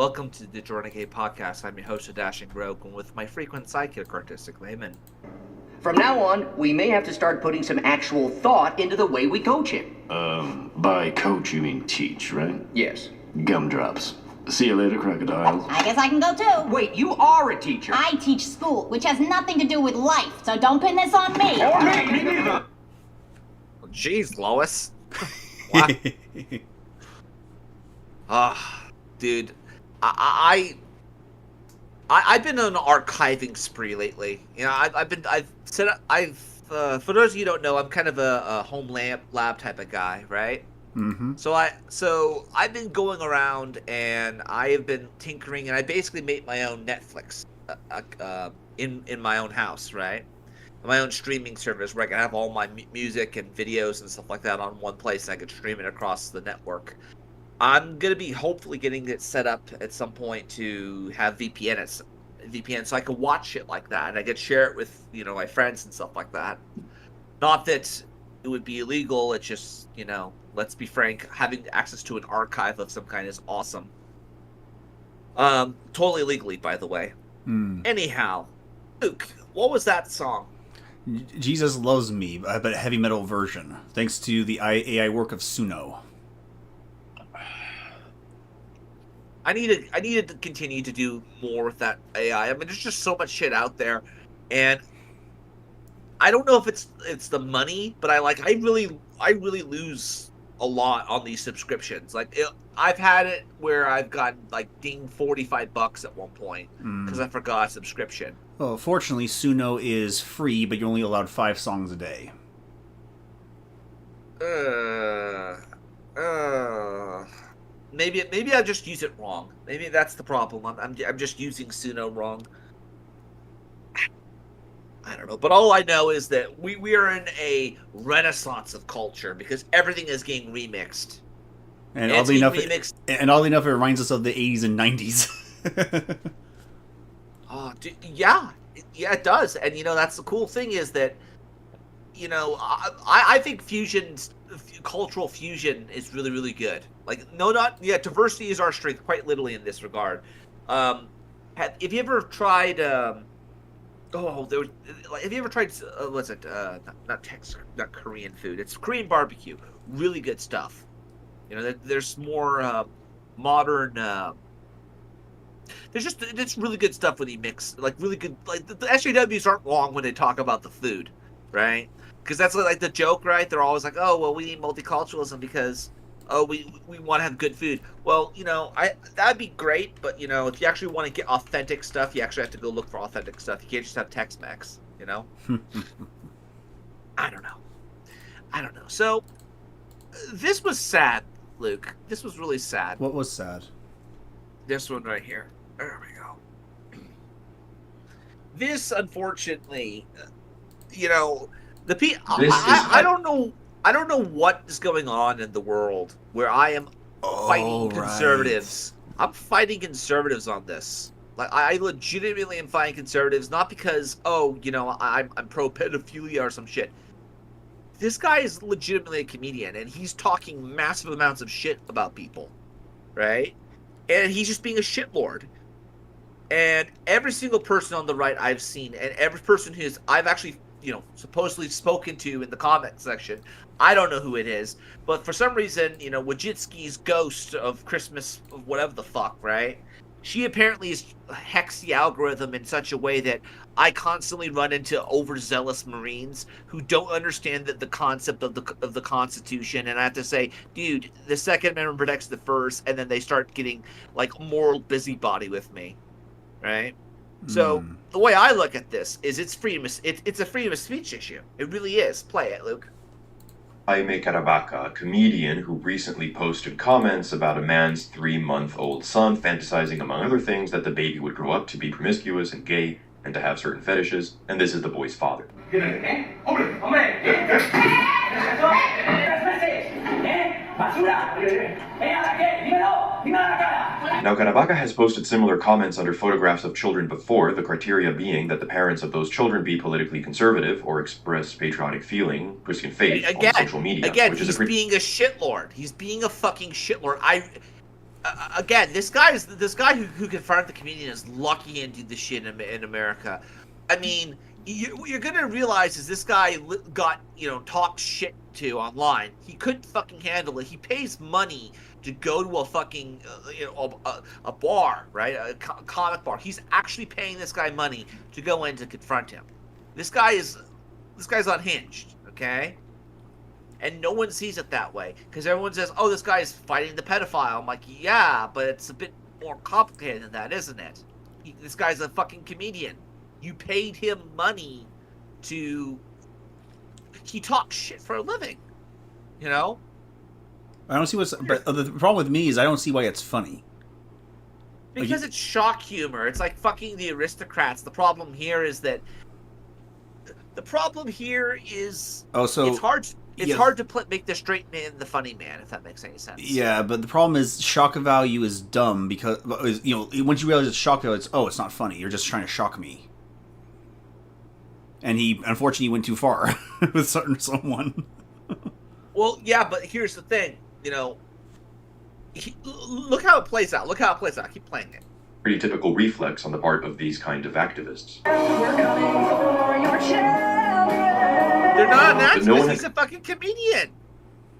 welcome to the Renegade podcast. I'm your host, Dashing Rogue, and with my frequent sidekick, Artistic Layman. From now on, we may have to start putting some actual thought into the way we coach him. By coach you mean teach, right? Yes. Gumdrops. See you later, crocodiles. I guess I can go too. Wait, you are a teacher. I teach school, which has nothing to do with life, so don't pin this on me. Or me neither. Well, jeez, Lois. What? Dude, I've been on an archiving spree lately. You know, for those of you who don't know, I'm kind of a home lab type of guy, right? Mm-hmm. So I've been going around and I have been tinkering, and I basically made my own Netflix in my own house, right? My own streaming service where I can have all my music and videos and stuff like that on one place, and I can stream it across the network. I'm gonna be hopefully getting it set up at some point to have VPN so I can watch shit like that, and I could share it with my friends and stuff like that. Not that it would be illegal. It's just let's be frank, having access to an archive of some kind is awesome. Totally legally, by the way. Anyhow, Luke, what was that song? Jesus Loves Me, but a heavy metal version, thanks to the AI work of Suno. I needed to continue to do more with that AI. I mean, there's just so much shit out there, and I don't know if it's the money, but I really lose a lot on these subscriptions. I've had it where I've gotten dinged $45 at one point because I forgot a subscription. Well, fortunately, Suno is free, but you're only allowed 5 songs a day. Maybe I just use it wrong. Maybe that's the problem. I'm just using Suno wrong. I don't know. But all I know is that we are in a renaissance of culture because everything is getting remixed. And oddly enough, it reminds us of the 80s and 90s. Oh, yeah, it does. And that's the cool thing is that I think cultural fusion is really, really good. Diversity is our strength, quite literally in this regard. Have you ever tried? Have you ever tried? What's it? Not Korean food. It's Korean barbecue. Really good stuff. There's more modern. It's really good stuff when you mix really good. The SJWs aren't wrong when they talk about the food, right? Because that's the joke, right? They're always like, oh, well, we need multiculturalism because, we want to have good food. Well, that'd be great, but, if you actually want to get authentic stuff, you actually have to go look for authentic stuff. You can't just have Tex-Mex, I don't know. So, this was sad, Luke. This was really sad. What was sad? This one right here. There we go. This, unfortunately, I don't know what is going on in the world where I am fighting conservatives. Right. I'm fighting conservatives on this. I legitimately am fighting conservatives, not because I'm pro pedophilia or some shit. This guy is legitimately a comedian, and he's talking massive amounts of shit about people, right? And he's just being a shitlord. And every single person on the right I've seen, and every person I've actually supposedly spoken to in the comment section. I don't know who it is, but for some reason, Wojcicki's ghost of Christmas, whatever the fuck, right? She apparently has hexed the algorithm in such a way that I constantly run into overzealous Marines who don't understand the concept of the Constitution, and I have to say, dude, the Second Amendment protects the First, and then they start getting moral busybody with me, right? So the way I look at this is it's a freedom of speech issue. It really is. Play it, Luke. Jaime Caravaca, a comedian who recently posted comments about a man's 3-month-old son fantasizing, among other things, that the baby would grow up to be promiscuous and gay and to have certain fetishes, and this is the boy's father. Now, Caravaca has posted similar comments under photographs of children before, the criteria being that the parents of those children be politically conservative or express patriotic feeling, Christian faith on social media. Again, he's being a shitlord. He's being a fucking shitlord. again, this guy who confronted the comedian is lucky and did this shit in America. I mean, you're gonna realize is this guy got talked shit to online. He couldn't fucking handle it. He pays money to go to a fucking a bar, right? A comic bar. He's actually paying this guy money to go in to confront him. This guy's unhinged, okay? And no one sees it that way because everyone says, "Oh, this guy is fighting the pedophile." I'm like, "Yeah, but it's a bit more complicated than that, isn't it? This guy's a fucking comedian. You paid him money to. He talks shit for a living, you know." I don't see what's. But the problem with me is I don't see why it's funny. Because it's shock humor. It's like fucking the aristocrats. The problem here is that. The problem here is. Oh, so it's hard. It's hard to make the straight man the funny man, if that makes any sense. Yeah, but the problem is shock value is dumb because once you realize it's shock value, it's not funny. You're just trying to shock me. And he unfortunately went too far with someone. Well, yeah, but here's the thing. Look how it plays out. Look how it plays out. Keep playing it. Pretty typical reflex on the part of these kind of activists. We're coming for your children. They're not an activist. He's a fucking comedian.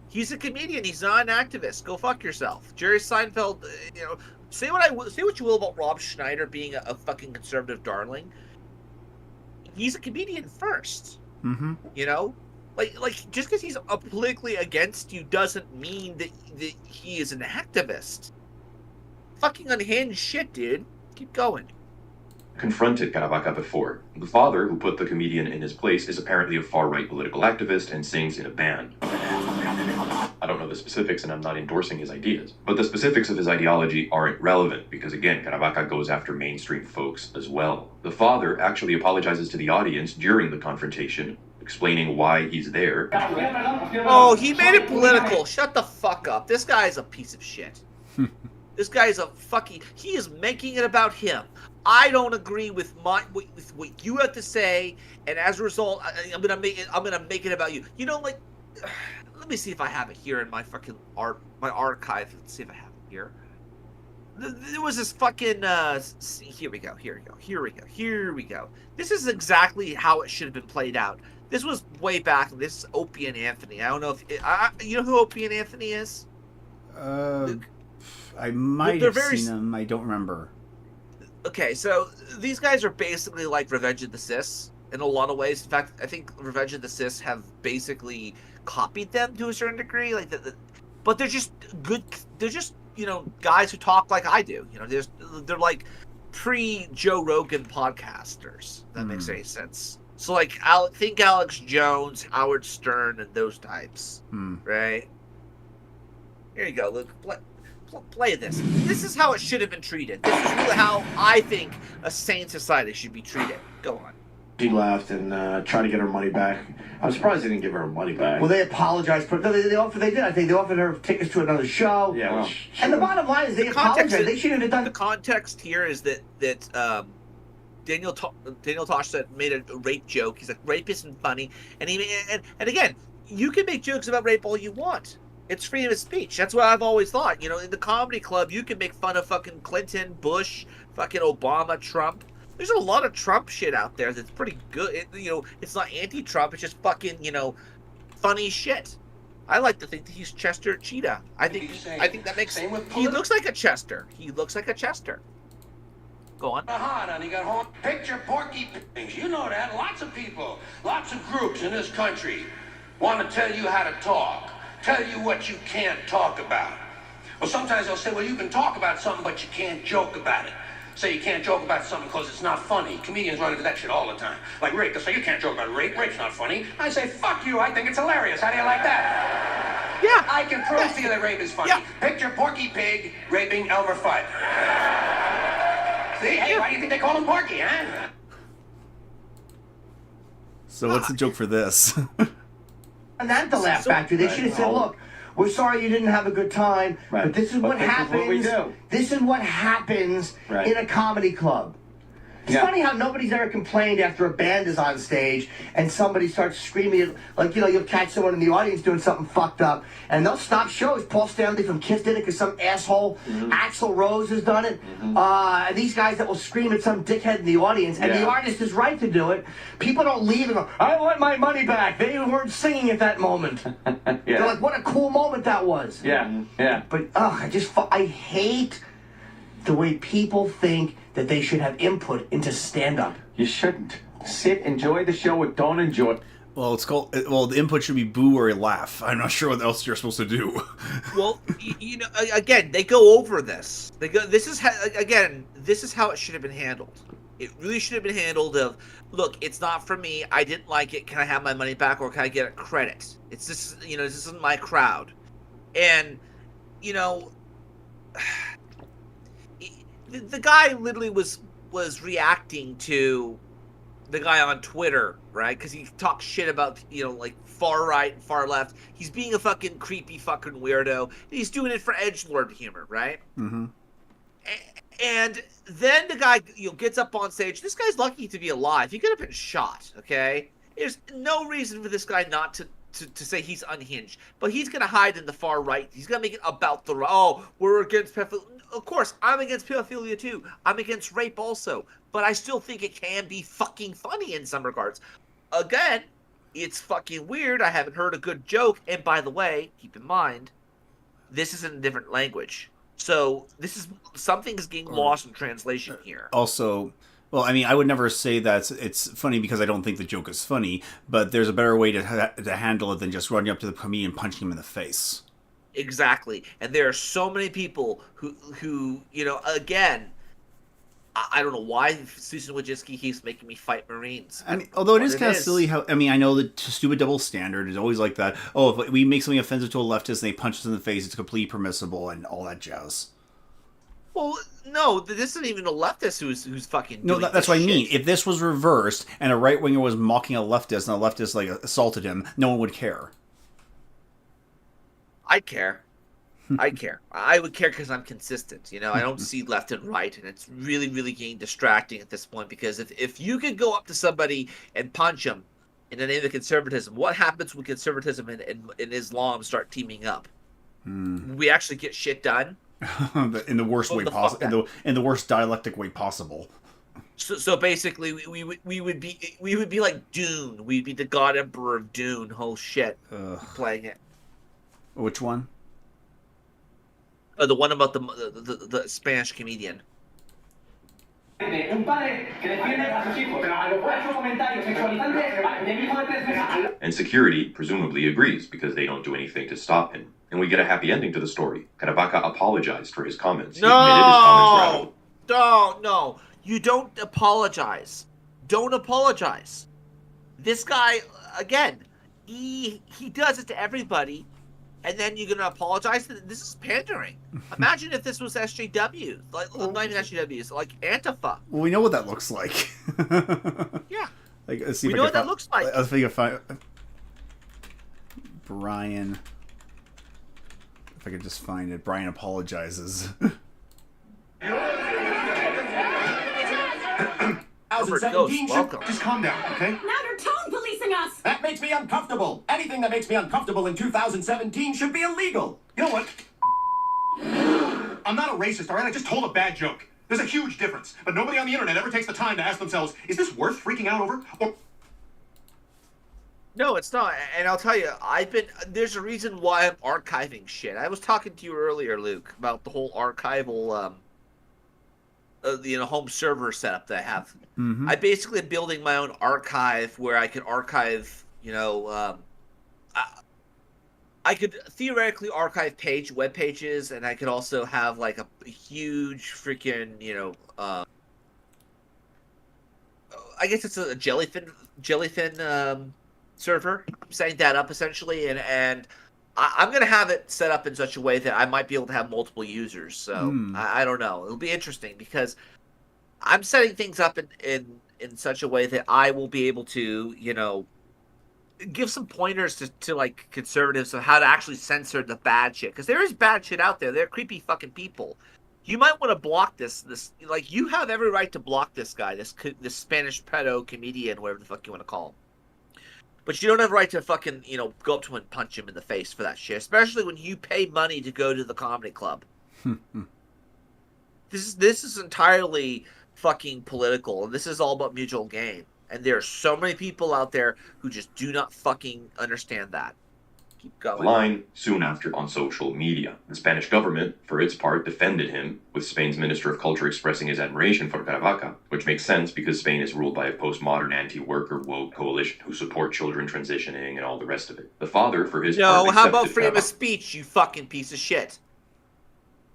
He's a comedian. He's not an activist. Go fuck yourself. Jerry Seinfeld, say what you will about Rob Schneider being a fucking conservative darling. He's a comedian first. Mm-hmm. Like just because he's politically against you doesn't mean that he is an activist. Fucking unhinged shit, dude. Keep going. Confronted Caravaca before. The father, who put the comedian in his place, is apparently a far-right political activist and sings in a band. I don't know the specifics and I'm not endorsing his ideas, but the specifics of his ideology aren't relevant because, again, Caravaca goes after mainstream folks as well. The father actually apologizes to the audience during the confrontation, explaining why he's there. Oh, he made it political. Shut the fuck up. This guy's a piece of shit. This guy's a fucking... He is making it about him. I don't agree with what you have to say, and as a result, I'm gonna make it about you. Let me see if I have it here in my fucking my archive. Let's see if I have it here. There was this fucking here we go. This is exactly how it should have been played out. This was way back. This is Opie and Anthony. I don't know if you know who Opie and Anthony is. I might have seen them. I don't remember. Okay, so these guys are basically like Revenge of the Sis in a lot of ways. In fact, I think Revenge of the Sis have basically copied them to a certain degree. But they're just good. They're just guys who talk like I do. They're like pre-Joe Rogan podcasters. If that makes any sense. So think Alex Jones, Howard Stern, and those types, right? Here you go. Look, play this. This is how it should have been treated. This is really how I think a sane society should be treated. Go on. She left and tried to get her money back. I'm surprised they didn't give her money back. Well, they apologized for no, they did. I think they offered her tickets to another show. Yeah. Well, and the bottom line is they apologized. They shouldn't have done. The context here is that Daniel Tosh said made a rape joke. He's like, rape isn't funny, and again, you can make jokes about rape all you want. It's freedom of speech. That's what I've always thought. In the comedy club, you can make fun of fucking Clinton, Bush, fucking Obama, Trump. There's a lot of Trump shit out there that's pretty good. It's not anti-Trump. It's just fucking, funny shit. I like to think that he's Chester Cheetah. I think that makes. He looks like a Chester. Go on. And he got home. Picture Porky Pigs. You know that. Lots of people, lots of groups in this country want to tell you how to talk. Tell you what you can't talk about. Well, sometimes they'll say, well, you can talk about something, but you can't joke about it. Say you can't joke about something because it's not funny. Comedians run into that shit all the time. Like rape. They'll say, you can't joke about rape. Rape's not funny. I say, fuck you. I think it's hilarious. How do you like that? Yeah. I can prove to you that rape is funny. Yeah. Picture Porky Pig raping Elmer Fudd. See? Hey, why do you think they call him Porky, huh? So what's the joke for this? And that's the Laugh Factory. They should have said, look, we're sorry you didn't have a good time, but this is what happens. This is what happens in a comedy club. It's funny how nobody's ever complained after a band is on stage and somebody starts screaming, like, you'll catch someone in the audience doing something fucked up, and they'll stop shows. Paul Stanley from Kiss did it because some asshole, Axl Rose has done it. And these guys that will scream at some dickhead in the audience, and the artist is right to do it. People don't leave and go, I want my money back. They weren't singing at that moment. They're like, what a cool moment that was. But, I hate the way people think that they should have input into stand-up. You shouldn't. Sit, enjoy the show, or don't enjoy it. Well, it's called. Well, the input should be boo or a laugh. I'm not sure what else you're supposed to do. Well, again, they go over this. They go. This is how it should have been handled. It really should have been handled of, look, it's not for me. I didn't like it. Can I have my money back, or can I get a credit? It's just, this isn't my crowd, and the guy literally was reacting to the guy on Twitter, right? Because he talks shit about, like far right and far left. He's being a fucking creepy fucking weirdo. He's doing it for edgelord humor, right? Mm-hmm. And then the guy, gets up on stage. This guy's lucky to be alive. He could have been shot, okay? There's no reason for this guy not to say he's unhinged. But he's going to hide in the far right. He's going to make it about we're against pedophilia. Of course, I'm against pedophilia too. I'm against rape also. But I still think it can be fucking funny in some regards. Again, it's fucking weird. I haven't heard a good joke. And by the way, keep in mind, this is in a different language. So something is getting lost in translation here. Also, well, I mean, I would never say that it's funny because I don't think the joke is funny, but there's a better way to handle it than just running up to the comedian and punching him in the face. Exactly. And there are so many people who again, I don't know why Susan Wojcicki keeps making me fight Marines. I mean, although it is kind of silly how, I mean, I know the stupid double standard is always like that. Oh, if we make something offensive to a leftist and they punch us in the face, it's completely permissible and all that jazz. Well, no, this isn't even a leftist who's fucking doing No, that's what I mean. If this was reversed and a right-winger was mocking a leftist and a leftist, like, assaulted him, no one would care. I'd care. I care. I would care because I'm consistent. I don't see left and right, and it's really, really getting distracting at this point. Because if you could go up to somebody and punch them in the name of conservatism, what happens when conservatism and Islam start teaming up? We actually get shit done in the worst way possible. In the worst dialectic way possible. So basically, we would be like Dune. We'd be the God Emperor of Dune. Whole shit. Playing it. Which one? The one about the Spanish comedian. And security presumably agrees because they don't do anything to stop him. And we get a happy ending to the story. Caravaca apologized for his comments. He admitted his comments were No. You don't apologize. Don't apologize. This guy, again, he does it to everybody. And then you're going to apologize? This is pandering. Imagine if this was SJW. Like, not even SJWs, like Antifa. Well, we know what that looks like. Yeah. Like, let's see we know what that looks like. Let's see if Brian... If I could just find it. Brian apologizes. 2017 welcome. Just calm down, okay? Now you're tone policing us! That makes me uncomfortable. Anything that makes me uncomfortable in 2017 should be illegal. You know what? I'm not a racist, all right? I just told a bad joke. There's a huge difference. But nobody on the internet ever takes the time to ask themselves, is this worth freaking out over? Or... No, it's not. And I'll tell you, there's a reason why I'm archiving shit. I was talking to you earlier, Luke, about the whole archival, home server setup that I have. Mm-hmm. I basically am building my own archive where I can archive, I could theoretically archive web pages, and I could also have like a huge freaking, I guess it's a jellyfin server. I'm setting that up essentially, and I'm going to have it set up in such a way that I might be able to have multiple users. So I don't know. It'll be interesting because I'm setting things up in such a way that I will be able to, give some pointers to like conservatives on how to actually censor the bad shit. Because there is bad shit out there. They're creepy fucking people. You might want to block this. Like, you have every right to block this guy, this Spanish pedo comedian, whatever the fuck you want to call him. But you don't have a right to fucking, go up to him and punch him in the face for that shit. Especially when you pay money to go to the comedy club. This is entirely fucking political, and this is all about mutual gain. And there are so many people out there who just do not fucking understand that. Keep going. Line soon after on social media. The Spanish government, for its part, defended him, with Spain's Minister of Culture expressing his admiration for Caravaca, which makes sense because Spain is ruled by a postmodern anti-worker woke coalition who support children transitioning and all the rest of it. The father, for his part, No, how about accepted freedom of speech, you fucking piece of shit?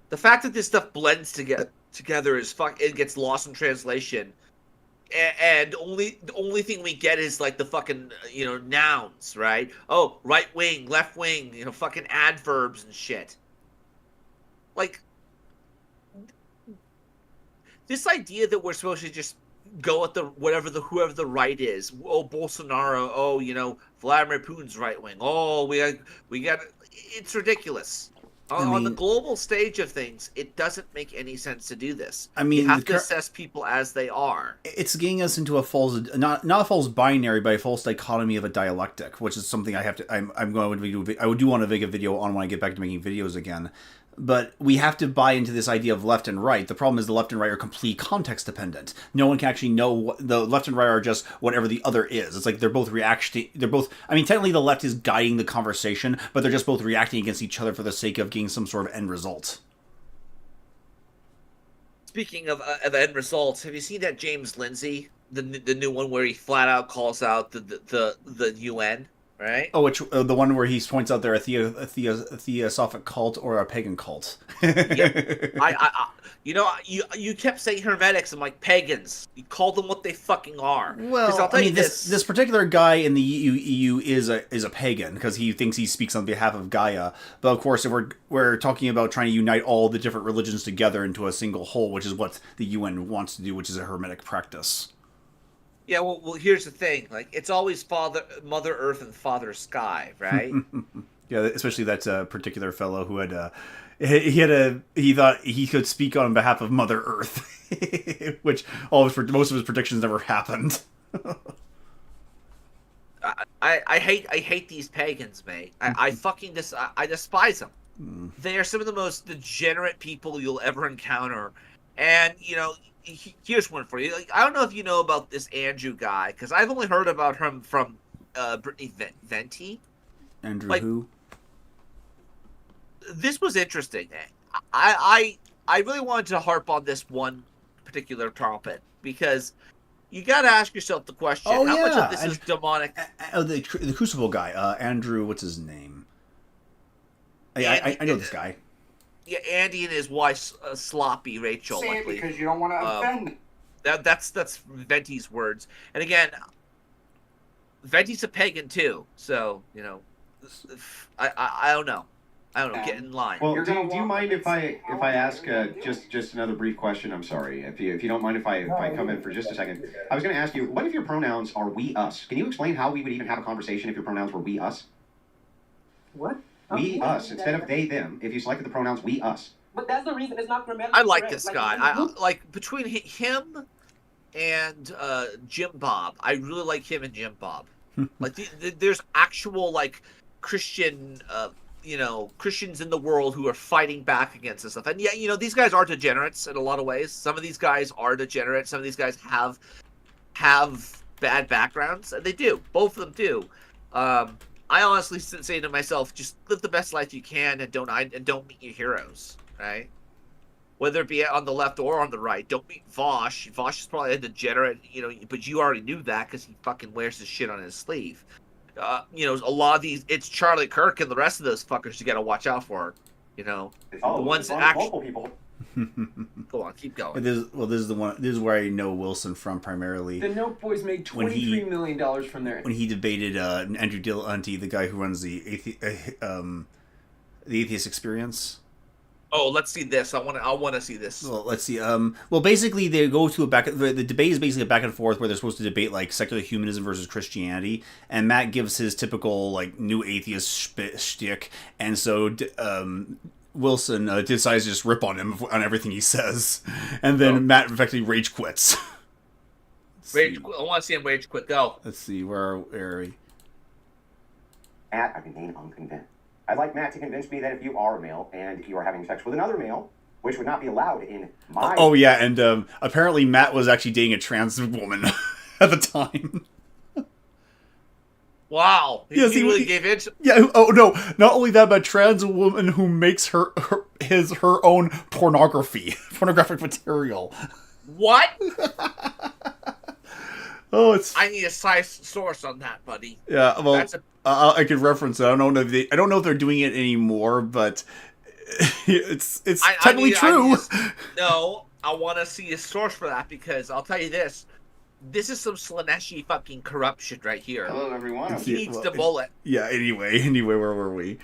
The fact that this stuff blends together is it gets lost in translation. And the only thing we get is like the fucking nouns, right? Oh, right wing, left wing, fucking adverbs and shit. Like, this idea that we're supposed to just go at whoever the right is. Oh, Bolsonaro. Oh, Vladimir Putin's right wing. Oh, we got. It's ridiculous. On the global stage of things, it doesn't make any sense to do this. I mean, you have to assess people as they are. It's getting us into a false, not a false binary, but a false dichotomy of a dialectic, which is something I have to. I'm going to. I do want to make a video on when I get back to making videos again. But we have to buy into this idea of left and right. The problem is the left and right are complete context dependent. No one can actually know what the left and right are. Just whatever the other is. It's like they're both reacting. They're both. I mean, technically the left is guiding the conversation, but they're just both reacting against each other for the sake of getting some sort of end result. Speaking of end results, have you seen that James Lindsay, the new one where he flat out calls out the UN? Right? Oh, which the one where he points out they're a theosophic cult or a pagan cult. Yeah. You kept saying Hermetics. I'm like, pagans. You call them what they fucking are. Well, I mean, this particular guy in the EU is a pagan because he thinks he speaks on behalf of Gaia. But of course, if we're talking about trying to unite all the different religions together into a single whole, which is what the UN wants to do, which is a Hermetic practice. Yeah, well, here's the thing. Like, it's always Mother Earth and Father Sky, right? Yeah, especially that particular fellow who had he thought he could speak on behalf of Mother Earth, which most of his predictions never happened. I hate these pagans, mate. I despise them. They are some of the most degenerate people you'll ever encounter, and here's one for you. Like, I don't know if you know about this Andrew guy, because I've only heard about him from Brittany Venti. Andrew who? This was interesting. I really wanted to harp on this one particular topic, because you got to ask yourself the question, how much of this is demonic? The Crucible guy, Andrew, what's his name? I know this guy. Yeah, Andy and his wife, Sloppy Rachel. Say it because you don't want to offend. That's Venti's words. And again, Venti's a pagan too, so I don't know. Get in line. Well, do you mind if I ask just another brief question? I'm sorry if you don't mind if I come in for just a second. I was going to ask you, what if your pronouns are we us? Can you explain how we would even have a conversation if your pronouns were we us? What? We us instead of they them. If you selected the pronouns we us. But that's the reason it's not grammatically I like correct. this guy. I like between him and Jim Bob. I really like him and Jim Bob. Like there's actual like Christian Christians in the world who are fighting back against this stuff. And yeah, these guys are degenerates in a lot of ways. Some of these guys are degenerate. Some of these guys have bad backgrounds, and they do. Both of them do. I honestly say to myself, just live the best life you can, and don't meet your heroes, right? Whether it be on the left or on the right. Don't meet Vosh. Vosh is probably a degenerate, but you already knew that because he fucking wears his shit on his sleeve. A lot of these, it's Charlie Kirk and the rest of those fuckers you got to watch out for. The ones that actually. Go on, keep going. This is the one. This is where I know Wilson from primarily. The Note Boys made $23 million from there. When he debated Andrew Dillahunty, the guy who runs the Atheist Experience. Oh, let's see this. I want to see this. Well, let's see. Well, basically, they go to the debate is basically a back and forth where they're supposed to debate like secular humanism versus Christianity, and Matt gives his typical like new atheist shtick, and so Wilson decides to just rip on him on everything he says, and then Matt effectively rage quits. I want to see him rage quit. Go. Let's see, where are we? Matt, I remain unconvinced. I'd like Matt to convince me that if you are a male and you are having sex with another male, which would not be allowed in my... Oh, yeah, and apparently Matt was actually dating a trans woman at the time. Wow. Yes, he really gave in. Yeah, oh no, not only that, but a trans woman who makes her own pornographic material. What? Oh, it's... I need a source on that, buddy. Yeah, well, I could reference it. I don't know if they're doing it anymore, but it's technically true. No, I want to see a source for that, because I'll tell you this. This is some Slaneshi fucking corruption right here. Hello, everyone. He needs the bullet. Yeah, anyway, where were we?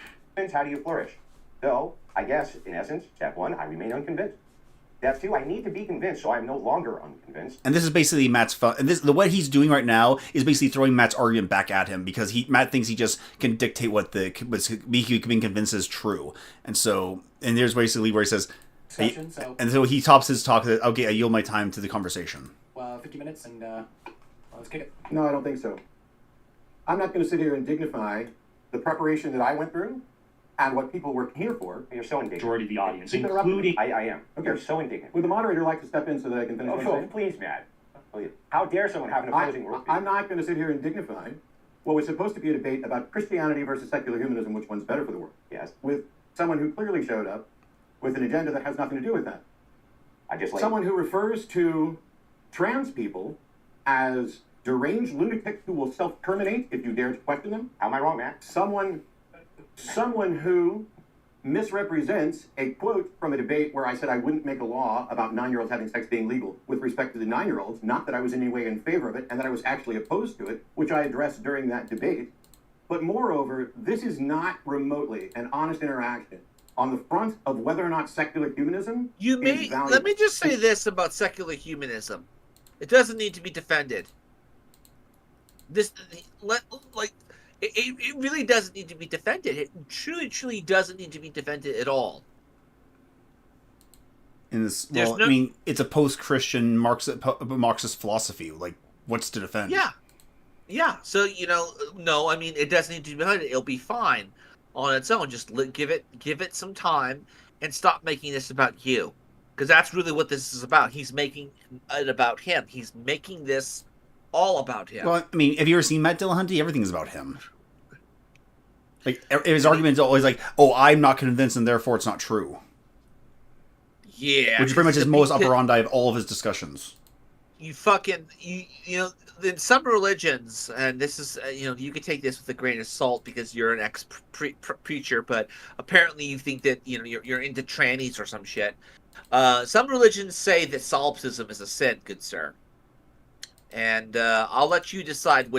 How do you flourish? So, I guess, in essence, step 1, I remain unconvinced. Step 2, I need to be convinced, so I'm no longer unconvinced. And this is basically Matt's fun. And what he's doing right now is basically throwing Matt's argument back at him, because Matt thinks he just can dictate what being convinced is true. And there's basically where he says, and so he tops his talk that, okay, I yield my time to the conversation. 50 minutes and let's kick it. No, I don't think so. I'm not going to sit here and dignify the preparation that I went through and what people were here for. You're so indignant. Majority of the audience, Keep including... I am. Okay. You're so indignant. Would the moderator like to step in so that I can finish? Oh, please, Matt. How dare someone have an opposing worldview? I'm not going to sit here and dignify what was supposed to be a debate about Christianity versus secular humanism, which one's better for the world. Yes. With someone who clearly showed up with an agenda that has nothing to do with that. Someone who refers to trans people as deranged lunatics who will self-terminate if you dare to question them. How am I wrong, Matt? Someone who misrepresents a quote from a debate where I said I wouldn't make a law about 9-year-olds having sex being legal with respect to the 9-year-olds, not that I was in any way in favor of it, and that I was actually opposed to it, which I addressed during that debate. But moreover, this is not remotely an honest interaction on the front of whether or not secular humanism is valuable. Let me just say this about secular humanism. It doesn't need to be defended. It really doesn't need to be defended. It truly doesn't need to be defended at all. In this, I mean, it's a post-Christian Marxist philosophy. Like, what's to defend? Yeah. So no, I mean, it doesn't need to be defended. It'll be fine on its own. Just give it some time and stop making this about you. Because that's really what this is about. He's making it about him. He's making this all about him. Well, I mean, have you ever seen Matt Dillahunty? Everything's about him. Like, his argument is always like, oh, I'm not convinced and therefore it's not true. Yeah. Which is pretty much his modus operandi of all of his discussions. You in some religions, and this is, you could take this with a grain of salt because you're an ex-preacher, but apparently you think that, you're into trannies or some shit. Some religions say that solipsism is a sin, good sir. And I'll let you decide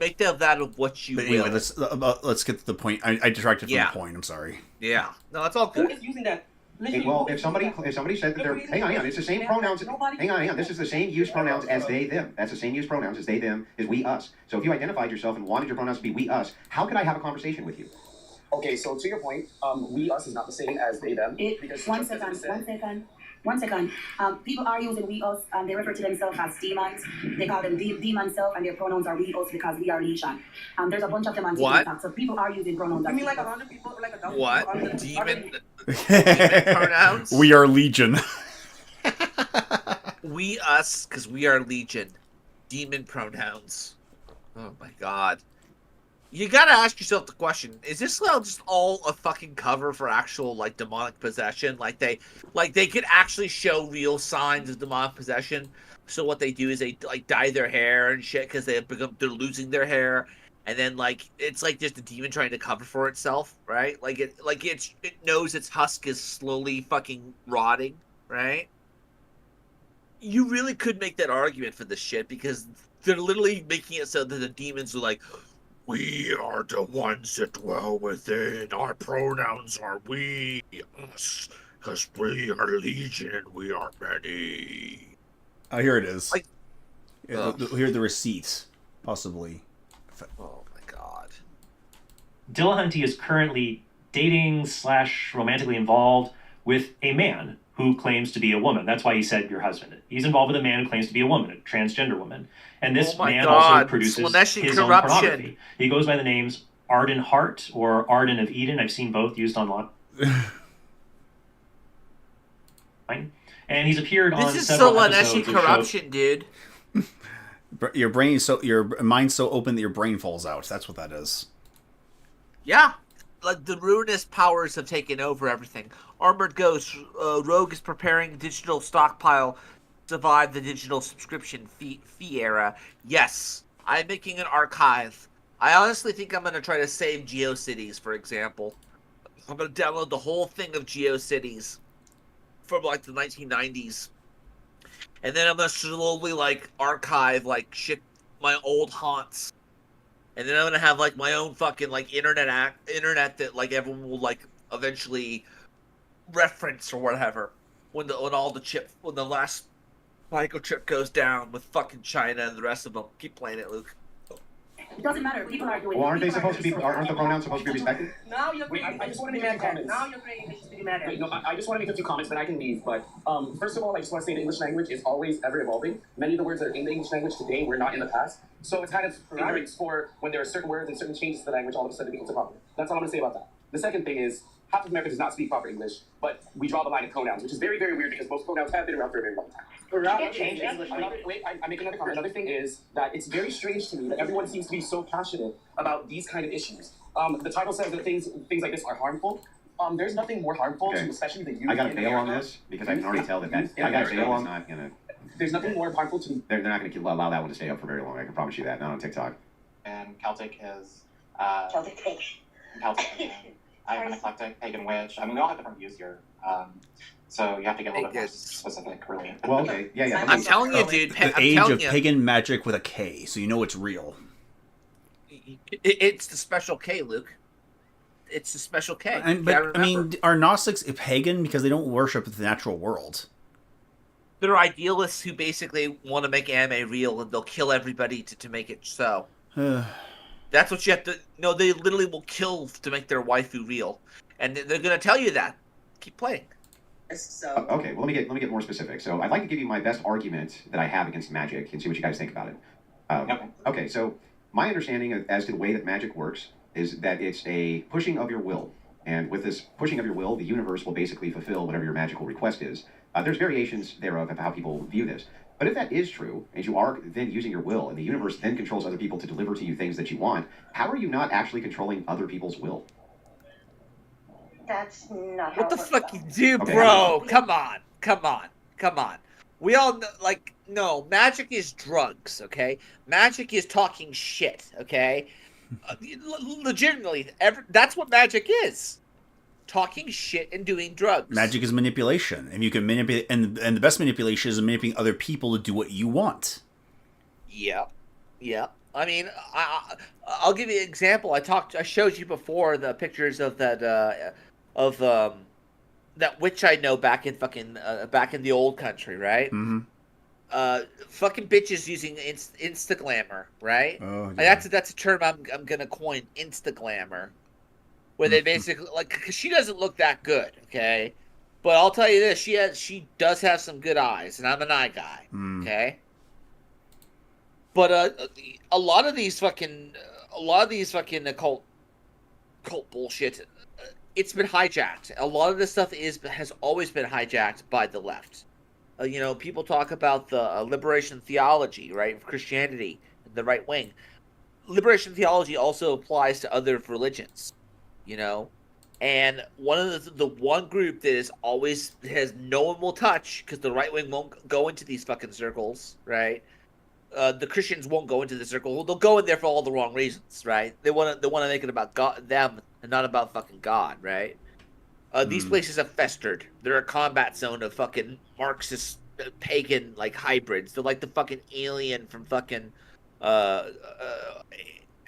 make that of what you will. Anyway, let's get to the point. I detracted from the point. I'm sorry. Yeah. No, that's all good. Who is using that? Well, if somebody said that they're... Hang on, it's the same pronouns. Hang on. This is the same use pronouns as they, them. That's the same use pronouns as they, them, as we, us. So if you identified yourself and wanted your pronouns to be we, us, how could I have a conversation with you? Okay, so to your point, we, us is not the same as they, them. One second. People are using we, us, and they refer to themselves as demons. They call them demon self, and their pronouns are we, us, because we are legion. There's a bunch of them on TikTok, so people are using pronouns. You mean like 100 people? Like 1,000 what? people? Demon pronouns? We are legion. We, us, because we are legion. Demon pronouns. Oh my god. You gotta ask yourself the question, is this just all a fucking cover for actual, demonic possession? Like they could actually show real signs of demonic possession. So what they do is they, dye their hair and shit because they're losing their hair. And then, it's just a demon trying to cover for itself, right? It knows its husk is slowly fucking rotting, right? You really could make that argument for this shit because they're literally making it so that the demons are like, we are the ones that dwell within. Our pronouns are we, us, because we are legion. We are many. Oh, here it is. Here are the receipts, possibly. Oh my god. Dillahunty is currently dating / romantically involved with a man who claims to be a woman. That's why he said your husband. He's involved with a man who claims to be a woman, a transgender woman. And this man also produces his own pornography. He goes by the names Arden Hart or Arden of Eden. I've seen both used online. And he's appeared on several episodes of corruption, dude. Your mind's so open that your brain falls out. That's what that is. Yeah. Like, the ruinous powers have taken over everything. Armored Ghost, Rogue is preparing a digital stockpile to survive the digital subscription fee era. Yes, I'm making an archive. I honestly think I'm going to try to save GeoCities, for example. I'm going to download the whole thing of GeoCities from, like, the 1990s. And then I'm going to slowly, like, archive, like, shit, my old haunts. And then I'm gonna have like my own fucking like internet that like everyone will like eventually reference or whatever when the last microchip goes down with fucking China and the rest of them. Keep playing it, Luke. It doesn't matter. People are doing. Well, aren't the pronouns supposed to be respected? Now you're creating. I just want to make a few comments. Now you're creating this to be mad at. Wait, no, I just want to make a few comments, then I can leave. But first of all, I just want to say the English language is always ever evolving. Many of the words that are in the English language today were not in the past. So it's kind of ignorance for when there are certain words and certain changes to the language, all of a sudden it becomes improper. That's all I'm going to say about that. The second thing is, half of America does not speak proper English, but we draw the line at pronouns, which is very, very weird because most pronouns have been around for a very long time. I make another comment. Another thing is that it's very strange to me that everyone seems to be so passionate about these kind of issues. The title says that things like this are harmful. There's nothing more harmful to especially the youth. I got to bail on this because I can already tell that I got to bail on. Not gonna. There's nothing more harmful to. They're not going to allow that one to stay up for very long. I can promise you that. Not on TikTok. And Celtic is. Celtic pig. Celtic. I'm an eclectic pagan witch. I mean, we all have different views here. So you have to get a little bit more specific, really. Well, okay. Yeah. I'm telling you, dude. The age of pagan magic with a K, so you know it's real. It's the special K, Luke. It's the special K. But, I mean, are Gnostics pagan because they don't worship the natural world? They're idealists who basically want to make anime real, and they'll kill everybody to make it so. That's what you have to... No, they literally will kill to make their waifu real. And they're going to tell you that. Keep playing. So... Okay, well, let me get more specific. So I'd like to give you my best argument that I have against magic and see what you guys think about it. Okay, so my understanding as to the way that magic works is that it's a pushing of your will. And with this pushing of your will, the universe will basically fulfill whatever your magical request is. There's variations thereof of how people view this. But if that is true, and you are then using your will, and the universe then controls other people to deliver to you things that you want, how are you not actually controlling other people's will? That's not what the fuck you do, bro. Come on. We all know, like, no, magic is drugs, okay? Magic is talking shit, okay? Legitimately, that's what magic is. Talking shit and doing drugs. Magic is manipulation, and you can manipulate, and the best manipulation is manipulating other people to do what you want. Yeah. I mean, I'll give you an example. I showed you before the pictures of that that witch I know back in the old country, right? Mm-hmm. Fucking bitches using insta glamour, right? Oh, yeah. That's a term I'm gonna coin, insta glamour. Where they basically, like, cause she doesn't look that good, okay? But I'll tell you this, she does have some good eyes, and I'm an eye guy, okay? But a lot of these fucking occult bullshit, it's been hijacked. A lot of this stuff has always been hijacked by the left. People talk about the liberation theology, right, of Christianity, the right wing. Liberation theology also applies to other religions. And one of the one group that has no one will touch because the right wing won't go into these fucking circles, right? The Christians won't go into the circle. They'll go in there for all the wrong reasons, right? They want to make it about God, them, and not about fucking God, right? These places have festered. They're a combat zone of fucking Marxist pagan like hybrids. They're like the fucking alien from fucking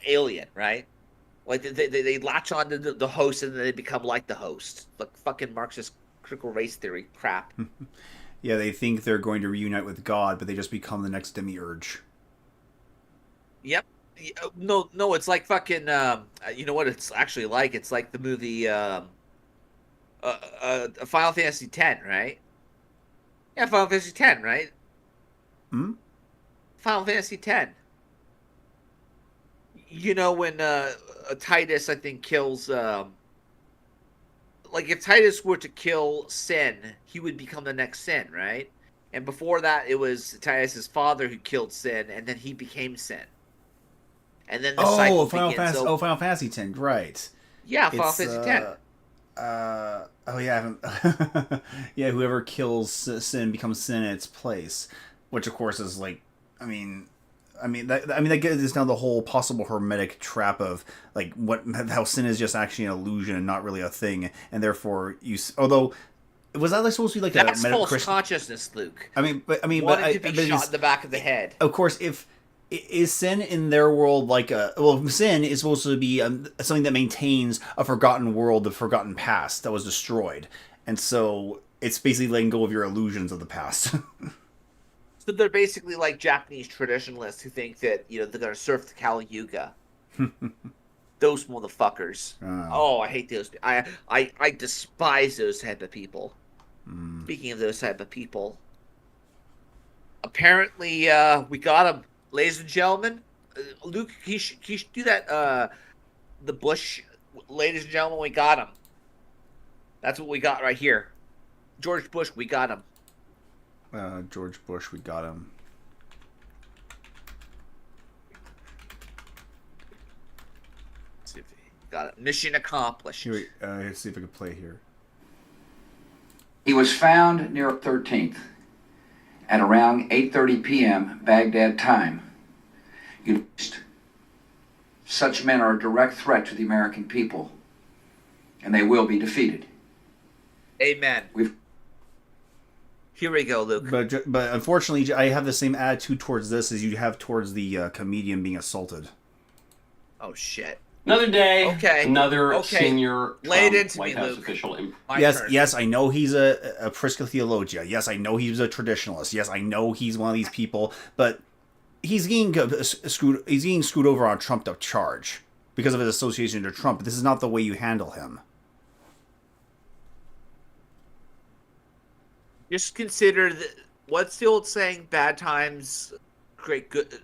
Alien, right? Like they latch on to the host and then they become like the host. Like fucking Marxist critical race theory crap. Yeah, they think they're going to reunite with God, but they just become the next demiurge. Yep. No, it's like fucking. You know what it's actually like? It's like the movie Final Fantasy X, right? Yeah, Final Fantasy X, right? Hmm? Final Fantasy X. You know when Titus, I think, kills. Like if Titus were to kill Sin, he would become the next Sin, right? And before that, it was Titus's father who killed Sin, and then he became Sin. And then the cycle begins. Final Fantasy X, right? Yeah, Final It's Fantasy X. Oh yeah, yeah. Whoever kills Sin becomes Sin in its place, which of course is like, that gets down the whole possible hermetic trap of like how sin is just actually an illusion and not really a thing, and therefore although. Was that like supposed to be like that's false consciousness, Luke? Wanted to be shot in the back of the head. Of course, if is sin in their world like sin is supposed to be something that maintains a forgotten world, the forgotten past that was destroyed, and so it's basically letting go of your illusions of the past. So they're basically like Japanese traditionalists who think that they're gonna surf the Kali Yuga. Those motherfuckers. Oh, I hate those. I despise those type of people. Speaking of those type of people, apparently we got him, ladies and gentlemen. Luke, he should do that. The Bush, ladies and gentlemen, we got him. That's what we got right here. George Bush, we got him. George Bush, we got him. See if he got it. Mission accomplished. Here, let's see if I can play here. He was found near 13th at around 8:30 p.m. Baghdad time. Such men are a direct threat to the American people, and they will be defeated. Amen. Here we go, Luke. But unfortunately, I have the same attitude towards this as you have towards the comedian being assaulted. Oh shit. Another day. Okay. Another senior Lay it into White me, House Luke. official. Yes, I know he's a Prisca theologia. Yes, I know he's a traditionalist. Yes, I know he's one of these people. But he's getting screwed. He's getting screwed over on a trumped-up charge because of his association to Trump. This is not the way you handle him. Just consider what's the old saying? Bad times create good.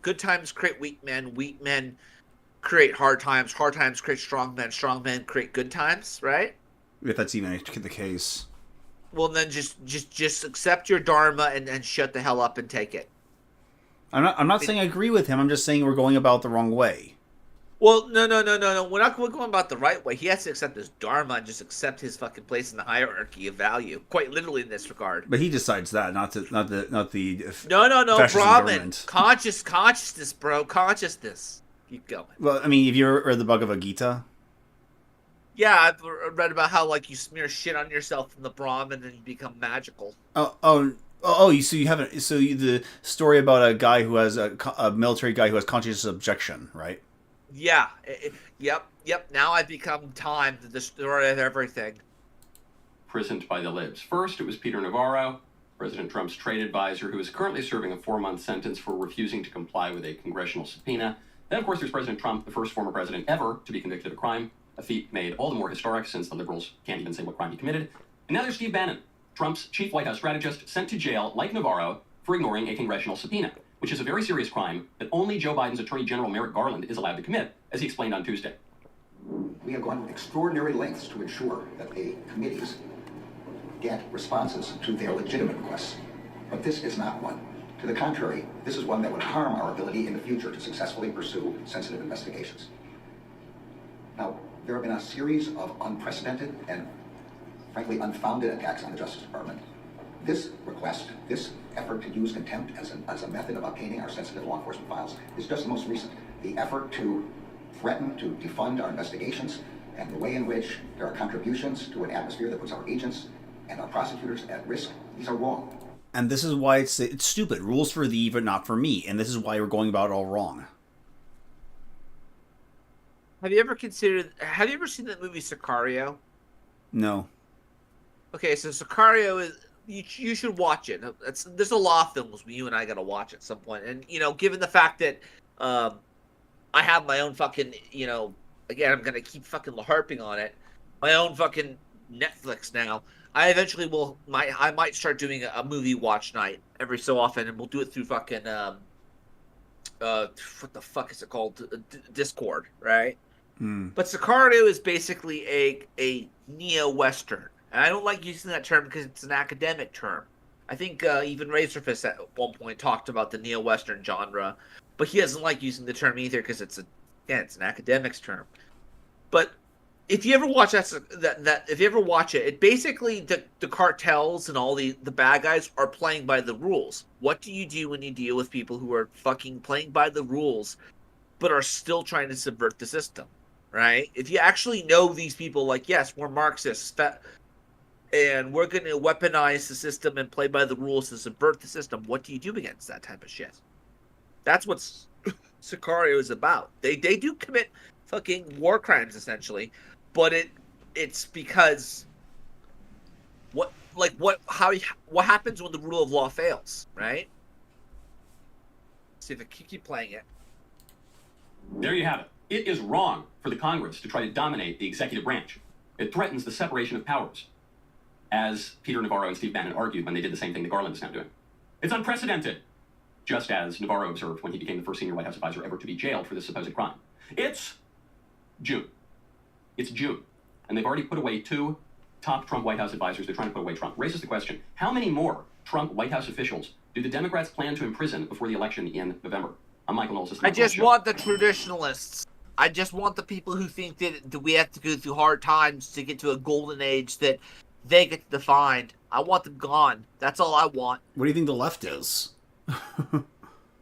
Good times create weak men. Weak men create hard times. Hard times create strong men. Strong men create good times. Right? If that's even the case. Well, then just accept your dharma and shut the hell up and take it. I'm not saying I agree with him. I'm just saying we're going about the wrong way. Well, no. We're not going about the right way. He has to accept his dharma and just accept his fucking place in the hierarchy of value. Quite literally in this regard. But he decides that, not the. No, Brahman. Consciousness, bro. Consciousness. Keep going. Well, I mean, if you read the Bhagavad Gita. Yeah, I've read about how like you smear shit on yourself from the Brahman and you become magical. You haven't. So the story about a guy who has a military guy who has conscious objection, right? Yeah. Yep. Now I've become time to destroy everything. Imprisoned by the libs. First, it was Peter Navarro, President Trump's trade advisor, who is currently serving a 4-month sentence for refusing to comply with a congressional subpoena. Then, of course, there's President Trump, the first former president ever to be convicted of a crime, a feat made all the more historic since the liberals can't even say what crime he committed. And now there's Steve Bannon, Trump's chief White House strategist, sent to jail, like Navarro, for ignoring a congressional subpoena, which is a very serious crime that only Joe Biden's Attorney General Merrick Garland is allowed to commit, as he explained on Tuesday. We have gone extraordinary lengths to ensure that the committees get responses to their legitimate requests. But this is not one. To the contrary, this is one that would harm our ability in the future to successfully pursue sensitive investigations. Now, there have been a series of unprecedented and frankly unfounded attacks on the Justice Department. This request, this effort to use contempt as a method of obtaining our sensitive law enforcement files is just the most recent. The effort to threaten to defund our investigations and the way in which there are contributions to an atmosphere that puts our agents and our prosecutors at risk, these are wrong. And this is why it's stupid. Rules for thee, but not for me. And this is why we're going about it all wrong. Have you ever seen that movie Sicario? No. Okay, so Sicario is you should watch it. There's a lot of films you and I got to watch at some point, and given the fact that I have my own fucking, again, I'm gonna keep fucking harping on it. My own fucking Netflix now. I eventually I might start doing a movie watch night every so often, and we'll do it through fucking what the fuck is it called? Discord, right? But Sicario is basically a neo-Western. And I don't like using that term because it's an academic term. I think even Razorfist at one point talked about the neo-Western genre, but he doesn't like using the term either because it's an academics term. But if you ever watch if you ever watch it, it basically the cartels and all the bad guys are playing by the rules. What do you do when you deal with people who are fucking playing by the rules, but are still trying to subvert the system? Right? If you actually know these people, like, yes, we're Marxists, and we're going to weaponize the system and play by the rules to subvert the system, what do you do against that type of shit? That's what Sicario is about. They do commit fucking war crimes, essentially, but it's because what happens when the rule of law fails, right? See if I keep playing it. There you have it. It is wrong for the Congress to try to dominate the executive branch. It threatens the separation of powers, as Peter Navarro and Steve Bannon argued when they did the same thing that Garland is now doing. It's unprecedented, just as Navarro observed when he became the first senior White House advisor ever to be jailed for this supposed crime. It's June. It's June. And they've already put away 2 top Trump White House advisors. They're trying to put away Trump. Raises the question, how many more Trump White House officials do the Democrats plan to imprison before the election in November? I'm Michael Knowles. I just want the traditionalists. I just want the people who think that we have to go through hard times to get to a golden age that they get to define. I want them gone. That's all I want. What do you think the left is?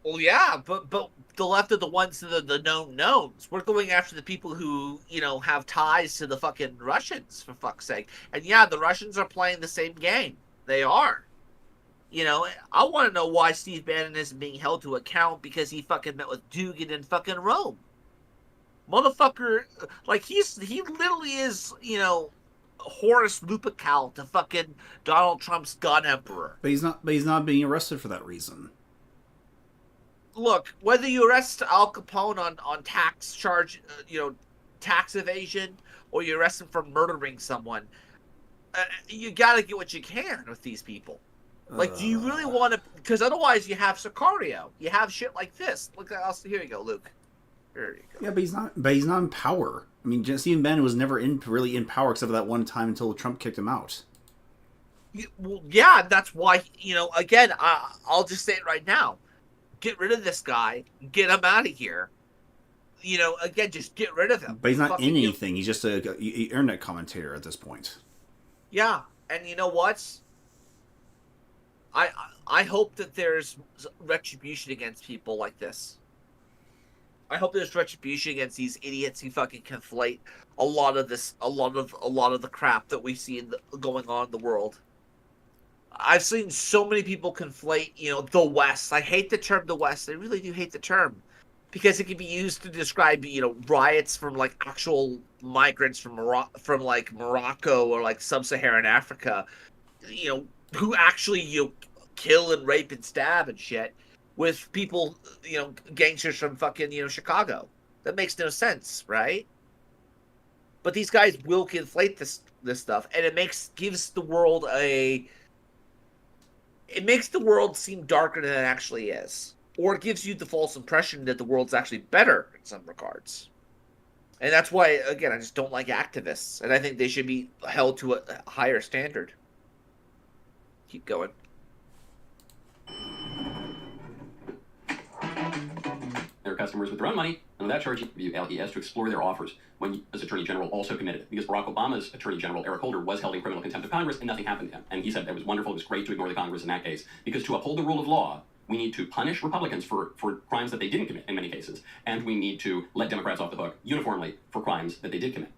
Well, yeah, but the left are the ones that are the known knowns. We're going after the people who, have ties to the fucking Russians, for fuck's sake. And yeah, the Russians are playing the same game. They are. I want to know why Steve Bannon isn't being held to account because he fucking met with Dugin in fucking Rome. Motherfucker, like, he literally is, Horace Lupercal to fucking Donald Trump's God Emperor. But he's not being arrested for that reason. Look, whether you arrest Al Capone on tax charge, tax evasion, or you arrest him for murdering someone, you gotta get what you can with these people. Like, do you really want to? Because otherwise, you have Sicario. You have shit like this. Look, here you go, Luke. Here you go. Yeah, but he's not in power. I mean, Stephen Bannon was never really in power except for that one time until Trump kicked him out. Well, yeah, that's why. Again, I'll just say it right now. Get rid of this guy. Get him out of here. Again, just get rid of him. But he's not in anything. He's just a internet commentator at this point. Yeah, and you know what? I hope that there's retribution against people like this. I hope there's retribution against these idiots who fucking conflate a lot of the crap that we see going on in the world. I've seen so many people conflate, the West. I hate the term the West. I really do hate the term because it can be used to describe, riots from like actual migrants from Morocco or like sub-Saharan Africa, who actually kill and rape and stab and shit with people, gangsters from fucking Chicago. That makes no sense, right? But these guys will conflate this stuff, and it gives the world it makes the world seem darker than it actually is, or it gives you the false impression that the world's actually better in some regards. And that's why, again, I just don't like activists, and I think they should be held to a higher standard. Keep going. Their customers with their own money, and without charging LES to explore their offers when, as Attorney General, also committed it. Because Barack Obama's Attorney General, Eric Holder, was held in criminal contempt of Congress, and nothing happened to him. And he said it was wonderful, it was great to ignore the Congress in that case. Because to uphold the rule of law, we need to punish Republicans for crimes that they didn't commit in many cases, and we need to let Democrats off the hook uniformly for crimes that they did commit.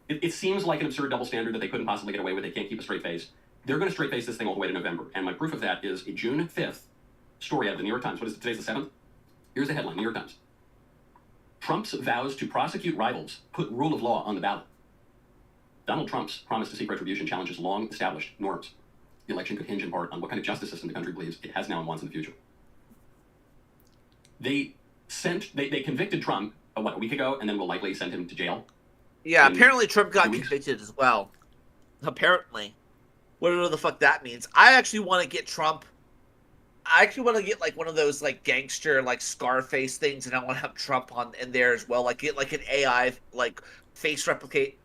It seems like an absurd double standard that they couldn't possibly get away with. They can't keep a straight face. They're going to straight face this thing all the way to November. And my proof of that is a June 5th story out of the New York Times. What is it? Today's the 7th? Here's the headline, New York Times. Trump's vows to prosecute rivals put rule of law on the ballot. Donald Trump's promise to seek retribution challenges long-established norms. The election could hinge in part on what kind of justice system the country believes it has now and wants in the future. They convicted Trump, a week ago, and then will likely send him to jail. Yeah, apparently Trump got convicted as well. Apparently. Whatever the fuck that means. I actually want to get Trump. I actually want to get like one of those like gangster like Scarface things, and I want to have Trump on in there as well. Like get like an AI like face replicate,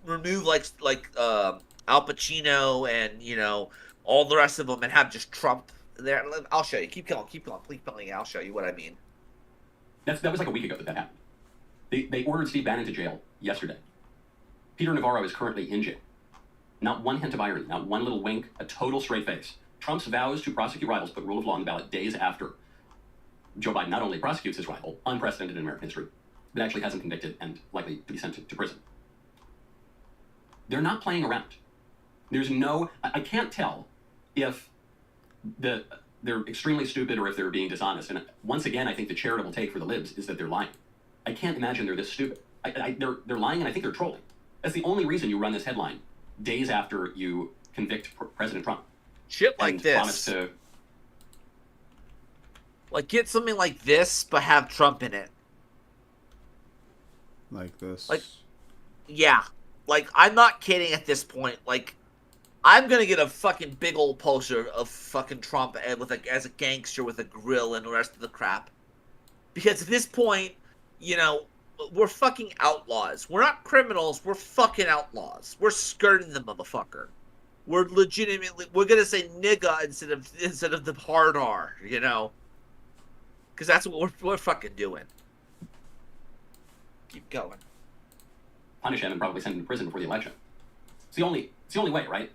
remove like Al Pacino and all the rest of them, and have just Trump there. I'll show you. Keep going. Please telling. I'll show you what I mean. That was like a week ago that happened. They ordered Steve Bannon to jail yesterday. Peter Navarro is currently in jail. Not one hint of irony, not one little wink, a total straight face. Trump's vows to prosecute rivals put rule of law on the ballot days after Joe Biden not only prosecutes his rival, unprecedented in American history, but actually has him convicted and likely to be sent to prison. They're not playing around. There's no... I can't tell if they're extremely stupid or if they're being dishonest. And once again, I think the charitable take for the libs is that they're lying. I can't imagine they're this stupid. They're lying, and I think they're trolling. That's the only reason you run this headline days after you convict President Trump. Shit like this. Like, get something like this, but have Trump in it. Like this. Like, yeah. Like, I'm not kidding at this point. Like, I'm gonna get a fucking big old poster of fucking Trump as a gangster with a grill and the rest of the crap. Because at this point, we're fucking outlaws. We're not criminals. We're fucking outlaws. We're skirting the motherfucker. We're gonna say nigga instead of the hard R, because that's what we're fucking doing. Keep going. Punish him and probably send him to prison before the election. It's the only way, right?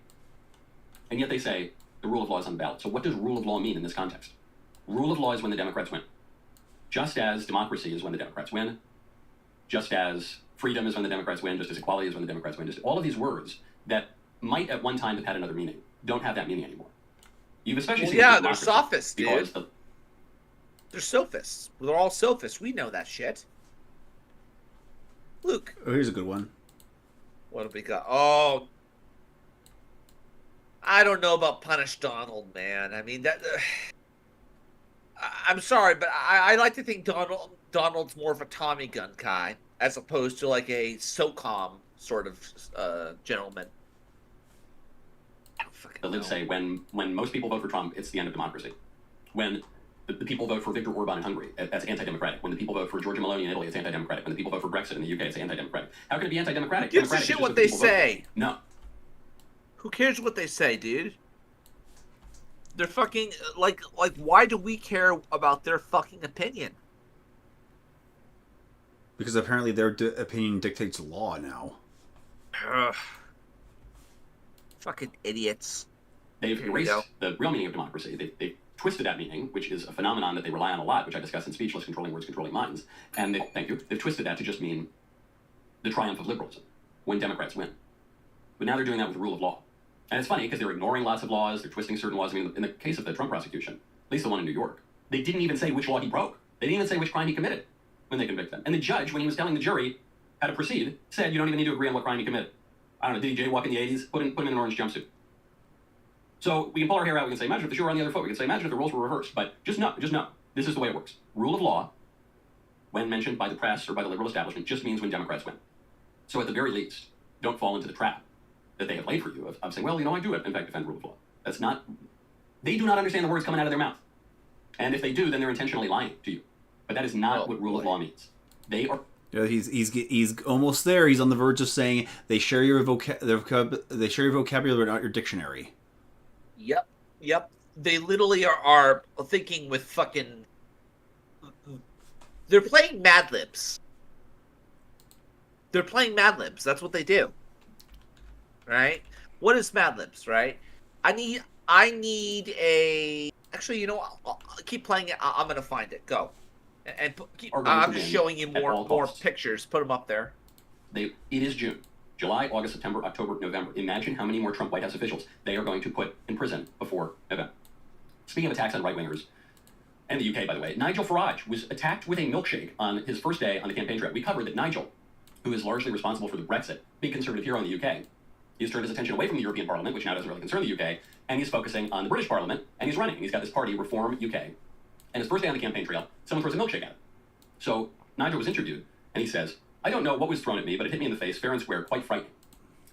And yet they say the rule of law is on the ballot. So what does rule of law mean in this context? Rule of law is when the Democrats win. Just as democracy is when the Democrats win. Just as freedom is when the Democrats win. Just as equality is when the Democrats win. Just all of these words that might at one time have had another meaning don't have that meaning anymore. You've especially seen they're sophists, dude. They're sophists. They're all sophists. We know that shit. Luke. Oh, here's a good one. What have we got? Oh, I don't know about Punish Donald, man. I mean that. I'm sorry, but I like to think Donald's more of a Tommy gun guy as opposed to like a SOCOM sort of gentleman. The libs say when most people vote for Trump, it's the end of democracy. When the people vote for Viktor Orban in Hungary, that's anti-democratic. When the people vote for Giorgia Meloni in Italy, it's anti-democratic. When the people vote for Brexit in the UK, it's anti-democratic. How can it be anti-democratic? Who gives a shit what they say? No. Who cares what they say, dude? They're fucking like why do we care about their fucking opinion? Because apparently their opinion dictates law now. Ugh. Fucking idiots. They've erased the real meaning of democracy. They've twisted that meaning, which is a phenomenon that they rely on a lot, which I discuss in Speechless, Controlling Words, Controlling Minds. And they've twisted that to just mean the triumph of liberalism, when Democrats win. But now they're doing that with the rule of law. And it's funny, because they're ignoring lots of laws, they're twisting certain laws. I mean, in the case of the Trump prosecution, at least the one in New York, they didn't even say which law he broke. They didn't even say which crime he committed when they convicted him. And the judge, when he was telling the jury how to proceed, said, you don't even need to agree on what crime he committed. I don't know, did he jaywalk in the 80s? Put him in an orange jumpsuit. So we can pull our hair out, we can say, imagine if the shoe were on the other foot. We can say, imagine if the roles were reversed. But just know, this is the way it works. Rule of law, when mentioned by the press or by the liberal establishment, just means when Democrats win. So at the very least, don't fall into the trap that they have laid for you of saying, well, I do, in fact, defend rule of law. That's not... They do not understand the words coming out of their mouth. And if they do, then they're intentionally lying to you. But that is not what rule of law means. They are... Yeah, he's almost there. He's on the verge of saying they share your vocabulary, but not your dictionary. Yep. They literally are thinking with fucking... They're playing Mad Libs. That's what they do. Right? What is Mad Libs, right? I need a... Actually, I'll keep playing it. I'm gonna find it. Go. And I'm just showing you more pictures. Put them up there. It is June. July, August, September, October, November. Imagine how many more Trump White House officials they are going to put in prison before November. Speaking of attacks on right-wingers, and the UK, by the way, Nigel Farage was attacked with a milkshake on his first day on the campaign trail. We covered that Nigel, who is largely responsible for the Brexit, big conservative hero in the UK, he's turned his attention away from the European Parliament, which now doesn't really concern the UK, and he's focusing on the British Parliament, and he's running. He's got this party, Reform UK. And his first day on the campaign trail, someone throws a milkshake at him. So Nigel was interviewed, and he says, I don't know what was thrown at me, but it hit me in the face fair and square, quite frightening.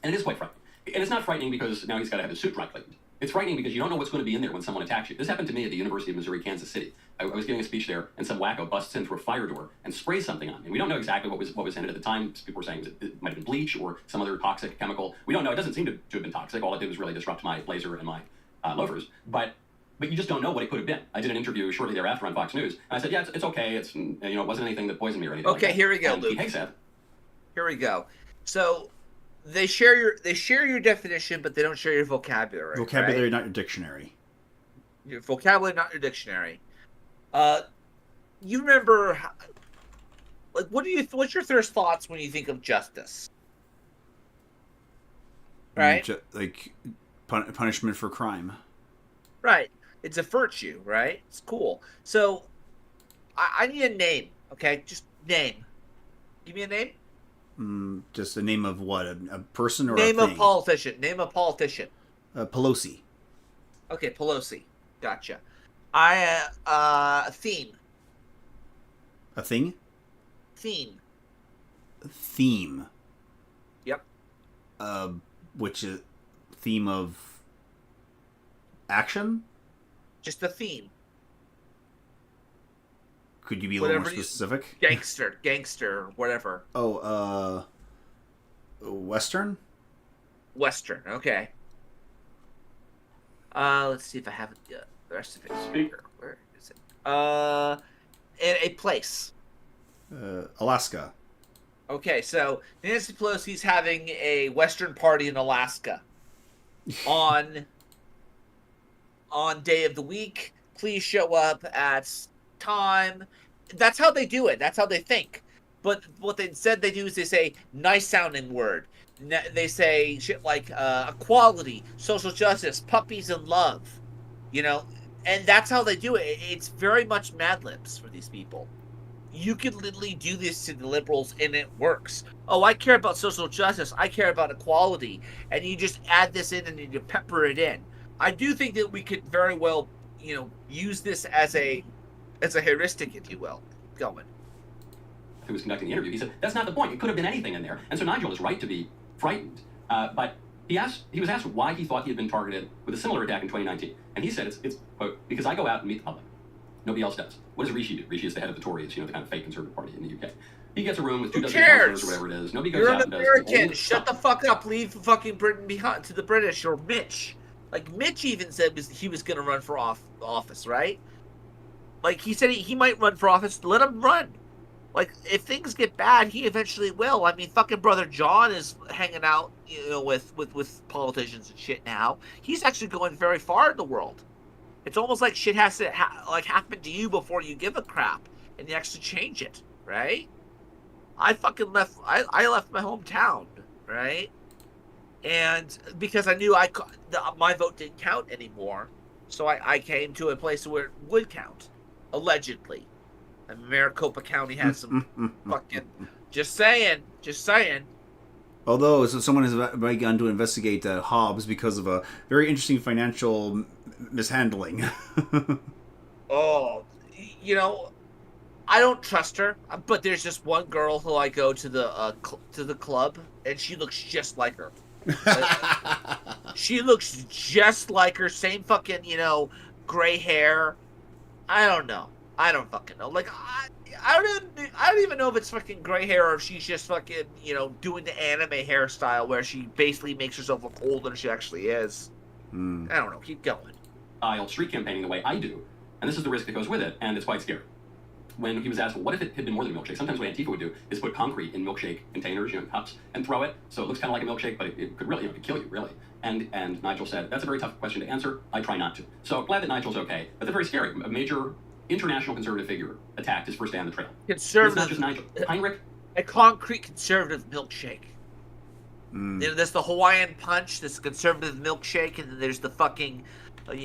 And it is quite frightening. And it's not frightening because now he's got to have his suit dry cleaned. It's frightening because you don't know what's going to be in there when someone attacks you. This happened to me at the University of Missouri, Kansas City. I was giving a speech there, and some wacko busts in through a fire door and sprays something on me. And we don't know exactly what was in it at the time. People were saying it might have been bleach or some other toxic chemical. We don't know. It doesn't seem to have been toxic. All it did was really disrupt my blazer and my loafers. But you just don't know what it could have been. I did an interview shortly thereafter on Fox News, and I said, yeah, it's okay. It's it wasn't anything that poisoned me or anything. Okay, like that. Here we go, and Luke. He said, here we go. So they share your definition, but they don't share your vocabulary. Vocabulary, right? not your dictionary. Your vocabulary, not your dictionary. You remember, like, what's your first thoughts when you think of justice? Right? Punishment for crime. Right. It's a virtue, right? It's cool. So, I need a name, okay? Just name. Give me a name. Just the name of what? A person or name a thing? Name a politician. Name a politician. Pelosi. Okay, Pelosi. Gotcha. A theme. A thing? Theme. Theme. Yep. Which is theme of action? Just a theme. Could you be a little more specific? Gangster, whatever. Oh, Western? Western, okay. Let's see if I have the rest of it. Speaker. Where is it? In a place. Alaska. Okay, so Nancy Pelosi's having a Western party in Alaska. on day of the week. Please show up at time. That's how they do it. That's how they think. But what they said they do is they say nice sounding word. They say shit like equality, social justice, puppies and love. And that's how they do it. It's very much Mad Libs for these people. You can literally do this to the liberals and it works. Oh, I care about social justice. I care about equality. And you just add this in and you pepper it in. I do think that we could very well, use this as a heuristic, if you will. Going. Who was conducting the interview, he said, that's not the point. It could have been anything in there. And so Nigel is right to be frightened. But he was asked why he thought he had been targeted with a similar attack in 2019. And he said, it's quote, because I go out and meet the public. Nobody else does. What does Rishi do? Rishi is the head of the Tories, the kind of fake conservative party in the UK. He gets a room with 2 dozen councillors or whatever it is. Nobody goes You're out an and American. does Shut the fuck up. Leave fucking Britain behind to the British or Mitch. Like, Mitch even said he was going to run for office, right? Like, he said he might run for office. Let him run. Like, if things get bad, he eventually will. I mean, fucking Brother John is hanging out, with politicians and shit now. He's actually going very far in the world. It's almost like shit has to happen to you before you give a crap, and you actually change it, right? I fucking left. I left my hometown, right? And because I knew my vote didn't count anymore, so I came to a place where it would count, allegedly. And Maricopa County has some fucking. Just saying. Although someone has begun to investigate Hobbs because of a very interesting financial mishandling. Oh, I don't trust her. But there's just one girl who I go to the club, and she looks just like her. She looks just like her. Same fucking gray hair. I don't know. I don't fucking know. Like I don't even know if it's fucking gray hair or if she's just fucking doing the anime hairstyle where she basically makes herself look older than she actually is. I don't know. Keep going. I'll street campaigning the way I do, and this is the risk that goes with it, and it's quite scary. When he was asked, well, what if it had been more than a milkshake? Sometimes what Antifa would do is put concrete in milkshake containers, cups, and throw it, so it looks kind of like a milkshake, but it could really, it could kill you, really. And Nigel said, that's a very tough question to answer. I try not to. So glad that Nigel's okay, but they're very scary. A major international conservative figure attacked his first day on the trail. Conservative. It's not just Nigel. Heinrich. A concrete conservative milkshake. There's the Hawaiian Punch, this conservative milkshake, and then there's the fucking, what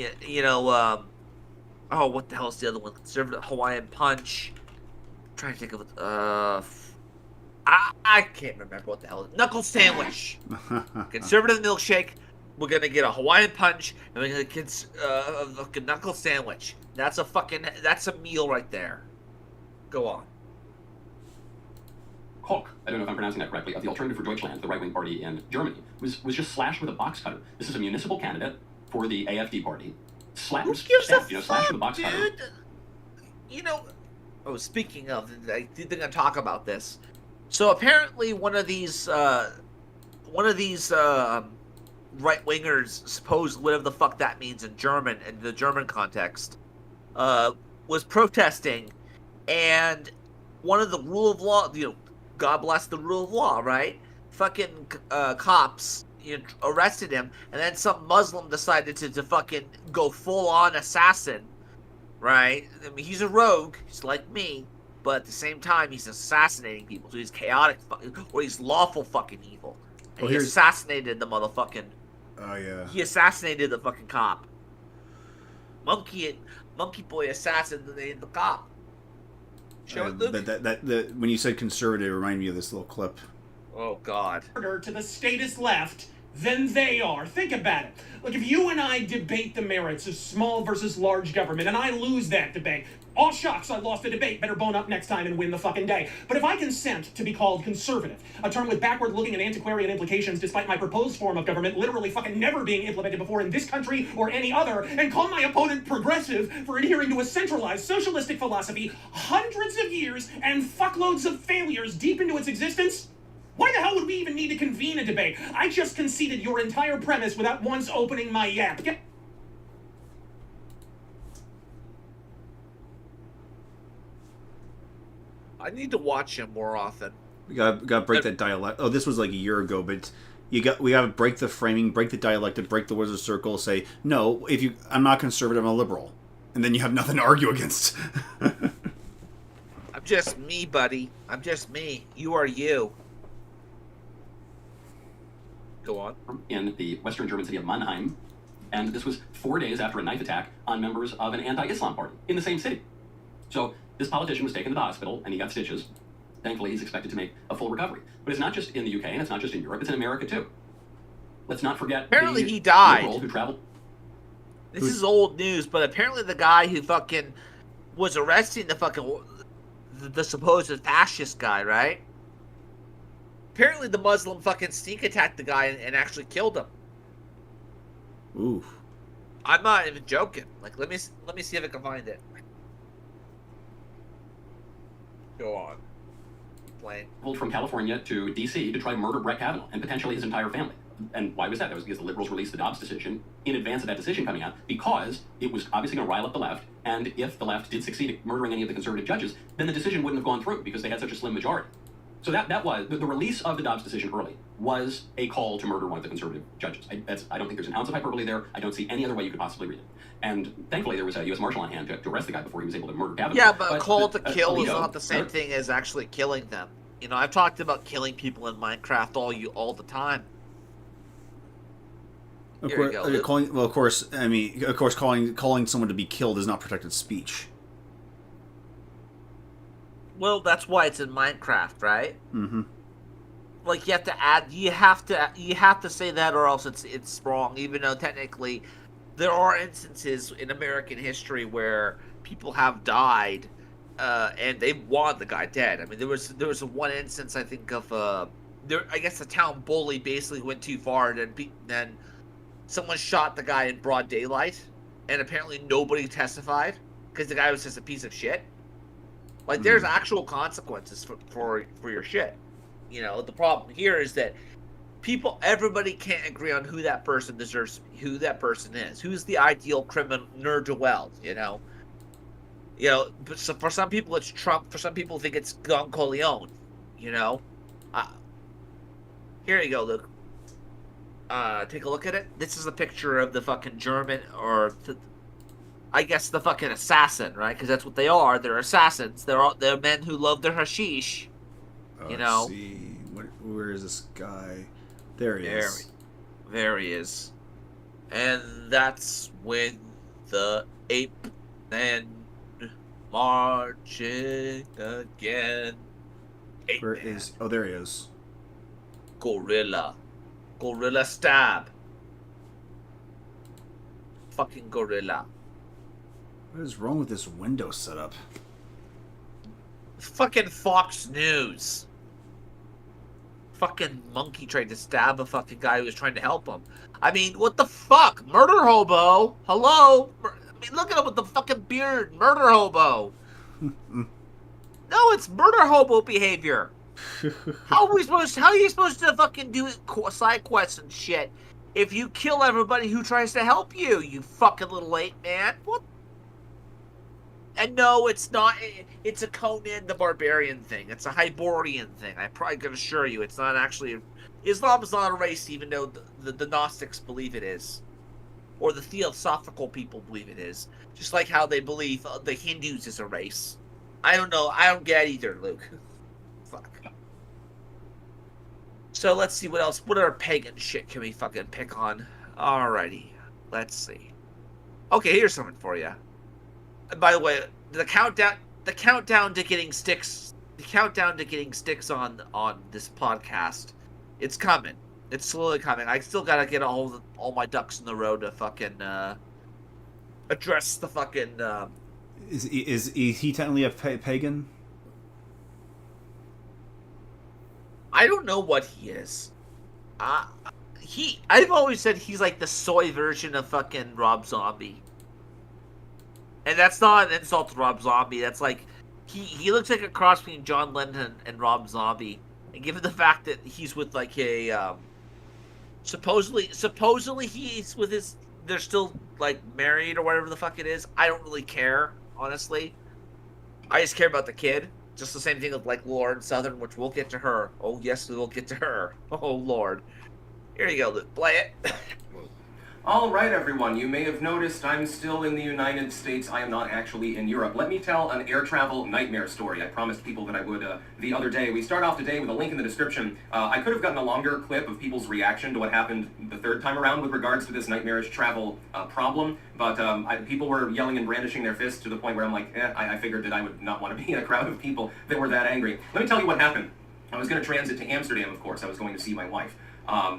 the hell is the other one? Conservative Hawaiian Punch. I'm trying to think of it. I can't remember what the hell. Knuckle sandwich. Conservative milkshake. We're gonna get a Hawaiian punch, and we're gonna get a knuckle sandwich. That's a meal right there. Go on. Koch, I don't know if I'm pronouncing that correctly, of the Alternative for Deutschland, the right-wing party in Germany, was just slashed with a box cutter. This is a municipal candidate for the AfD party. Slashed with a box cutter. You know, speaking of, I did think I'd talk about this. So apparently one of these right-wingers, supposed whatever the fuck that means in German, in the German context, was protesting, and one of the rule of law, God bless the rule of law, right? Fucking cops, arrested him, and then some Muslim decided to fucking go full-on assassin, right? I mean, he's a rogue, he's like me, but at the same time, he's assassinating people, so he's chaotic, or he's lawful fucking evil. And he assassinated the motherfucking... Oh, yeah. He assassinated the fucking cop. Monkey boy assassinated the cop. Show it, Luke. When you said conservative, it reminded me of this little clip. Oh, God. To the statist left than they are. Think about it. Look, if you and I debate the merits of small versus large government, and I lose that debate, all shucks, I lost the debate. Better bone up next time and win the fucking day. But if I consent to be called conservative, a term with backward-looking and antiquarian implications despite my proposed form of government literally fucking never being implemented before in this country or any other, and call my opponent progressive for adhering to a centralized socialistic philosophy hundreds of years and fuckloads of failures deep into its existence, why the hell would we even need to convene a debate? I just conceded your entire premise without once opening my yap. I need to watch him more often. We got to break that dialect. Oh, this was like a year ago, but we got to break the framing, break the dialectic, break the words of circle. Say no. I'm not conservative, I'm a liberal, and then you have nothing to argue against. I'm just me, buddy. I'm just me. You are you. Go on. In the western German city of Mannheim, and this was 4 days after a knife attack on members of an anti-Islam party in the same city. So this politician was taken to the hospital, and he got stitches. Thankfully, he's expected to make a full recovery. But it's not just in the UK, and it's not just in Europe, it's in America, too. Let's not forget apparently he died. Who traveled. This is old news, but apparently the guy who fucking was arresting the supposed fascist guy, right? Apparently the Muslim fucking sneak attacked the guy and actually killed him. Ooh. I'm not even joking. Like, let me see if I can find it. Go on. Keep playing. From California to D.C. to try to murder Brett Kavanaugh and potentially his entire family. And why was that? That was because the liberals released the Dobbs decision in advance of that decision coming out, because it was obviously going to rile up the left, and if the left did succeed at murdering any of the conservative judges, then the decision wouldn't have gone through because they had such a slim majority. So that was, the release of the Dobbs decision early was a call to murder one of the conservative judges. I don't think there's an ounce of hyperbole there. I don't see any other way you could possibly read it. And thankfully there was a U.S. Marshal on hand to arrest the guy before he was able to murder Kavanaugh. Yeah, but a call to kill is not the same thing as actually killing them. You know, I've talked about killing people in Minecraft all the time. Of course, calling someone to be killed is not protected speech. Well, that's why it's in Minecraft, right? Mm-hmm. Like you have to say that, or else it's wrong. Even though technically, there are instances in American history where people have died, and they want the guy dead. I mean, there was one instance I think of. I guess the town bully basically went too far, and then someone shot the guy in broad daylight, and apparently nobody testified because the guy was just a piece of shit. Like, there's actual consequences for your shit. You know, the problem here is that everybody can't agree on who that person is. Who's the ideal criminal ne'er-do-well, you know? You know, but for some people it's Trump, for some people think it's Don Corleone, you know? Here you go, Luke. Take a look at it. This is a picture of the fucking German, I guess the fucking assassin, right? Because that's what they are. They're assassins. They're men who love their hashish. You know. Let's see. Where is this guy? There he is. There he is. And that's when the ape then marching again. Where is? Oh, there he is. Gorilla stab. fucking gorilla. What is wrong with this window setup? Fucking Fox News. Fucking monkey tried to stab a fucking guy who was trying to help him. I mean, what the fuck? Murder hobo? Hello? I mean, look at him with the fucking beard. Murder hobo. No, it's murder hobo behavior. How are you supposed to fucking do side quests and shit if you kill everybody who tries to help you, you fucking little ape man? What? And no, it's not. It's a Conan the Barbarian thing. It's a Hyborian thing. I probably can assure you, it's not actually. Islam is not a race, even though the Gnostics believe it is, or the Theosophical people believe it is. Just like how they believe the Hindus is a race. I don't know. I don't get either, Luke. Fuck. So let's see what else. What other pagan shit can we fucking pick on? Alrighty, let's see. Okay, here's something for you. By the way, the countdown to getting sticks on this podcast, it's coming. It's slowly coming. I still gotta get all my ducks in the row to fucking address the fucking. Is he technically a pagan? I don't know what he is. I've always said he's like the soy version of fucking Rob Zombie. And that's not an insult to Rob Zombie. That's like, he looks like a cross between John Lennon and Rob Zombie. And given the fact that he's with like a, supposedly he's with his, they're still like married or whatever the fuck it is. I don't really care, honestly. I just care about the kid. Just the same thing with like Lauren Southern, which we'll get to her. Oh yes, we will get to her. Oh Lord. Here you go, Luke. Play it. All right, everyone. You may have noticed I'm still in the United States. I am not actually in Europe. Let me tell an air travel nightmare story. I promised people that I would the other day. We start off today with a link in the description. I could have gotten a longer clip of people's reaction to what happened the third time around with regards to this nightmarish travel problem, but people were yelling and brandishing their fists to the point where I'm like, I figured that I would not want to be in a crowd of people that were that angry. Let me tell you what happened. I was going to transit to Amsterdam, of course. I was going to see my wife.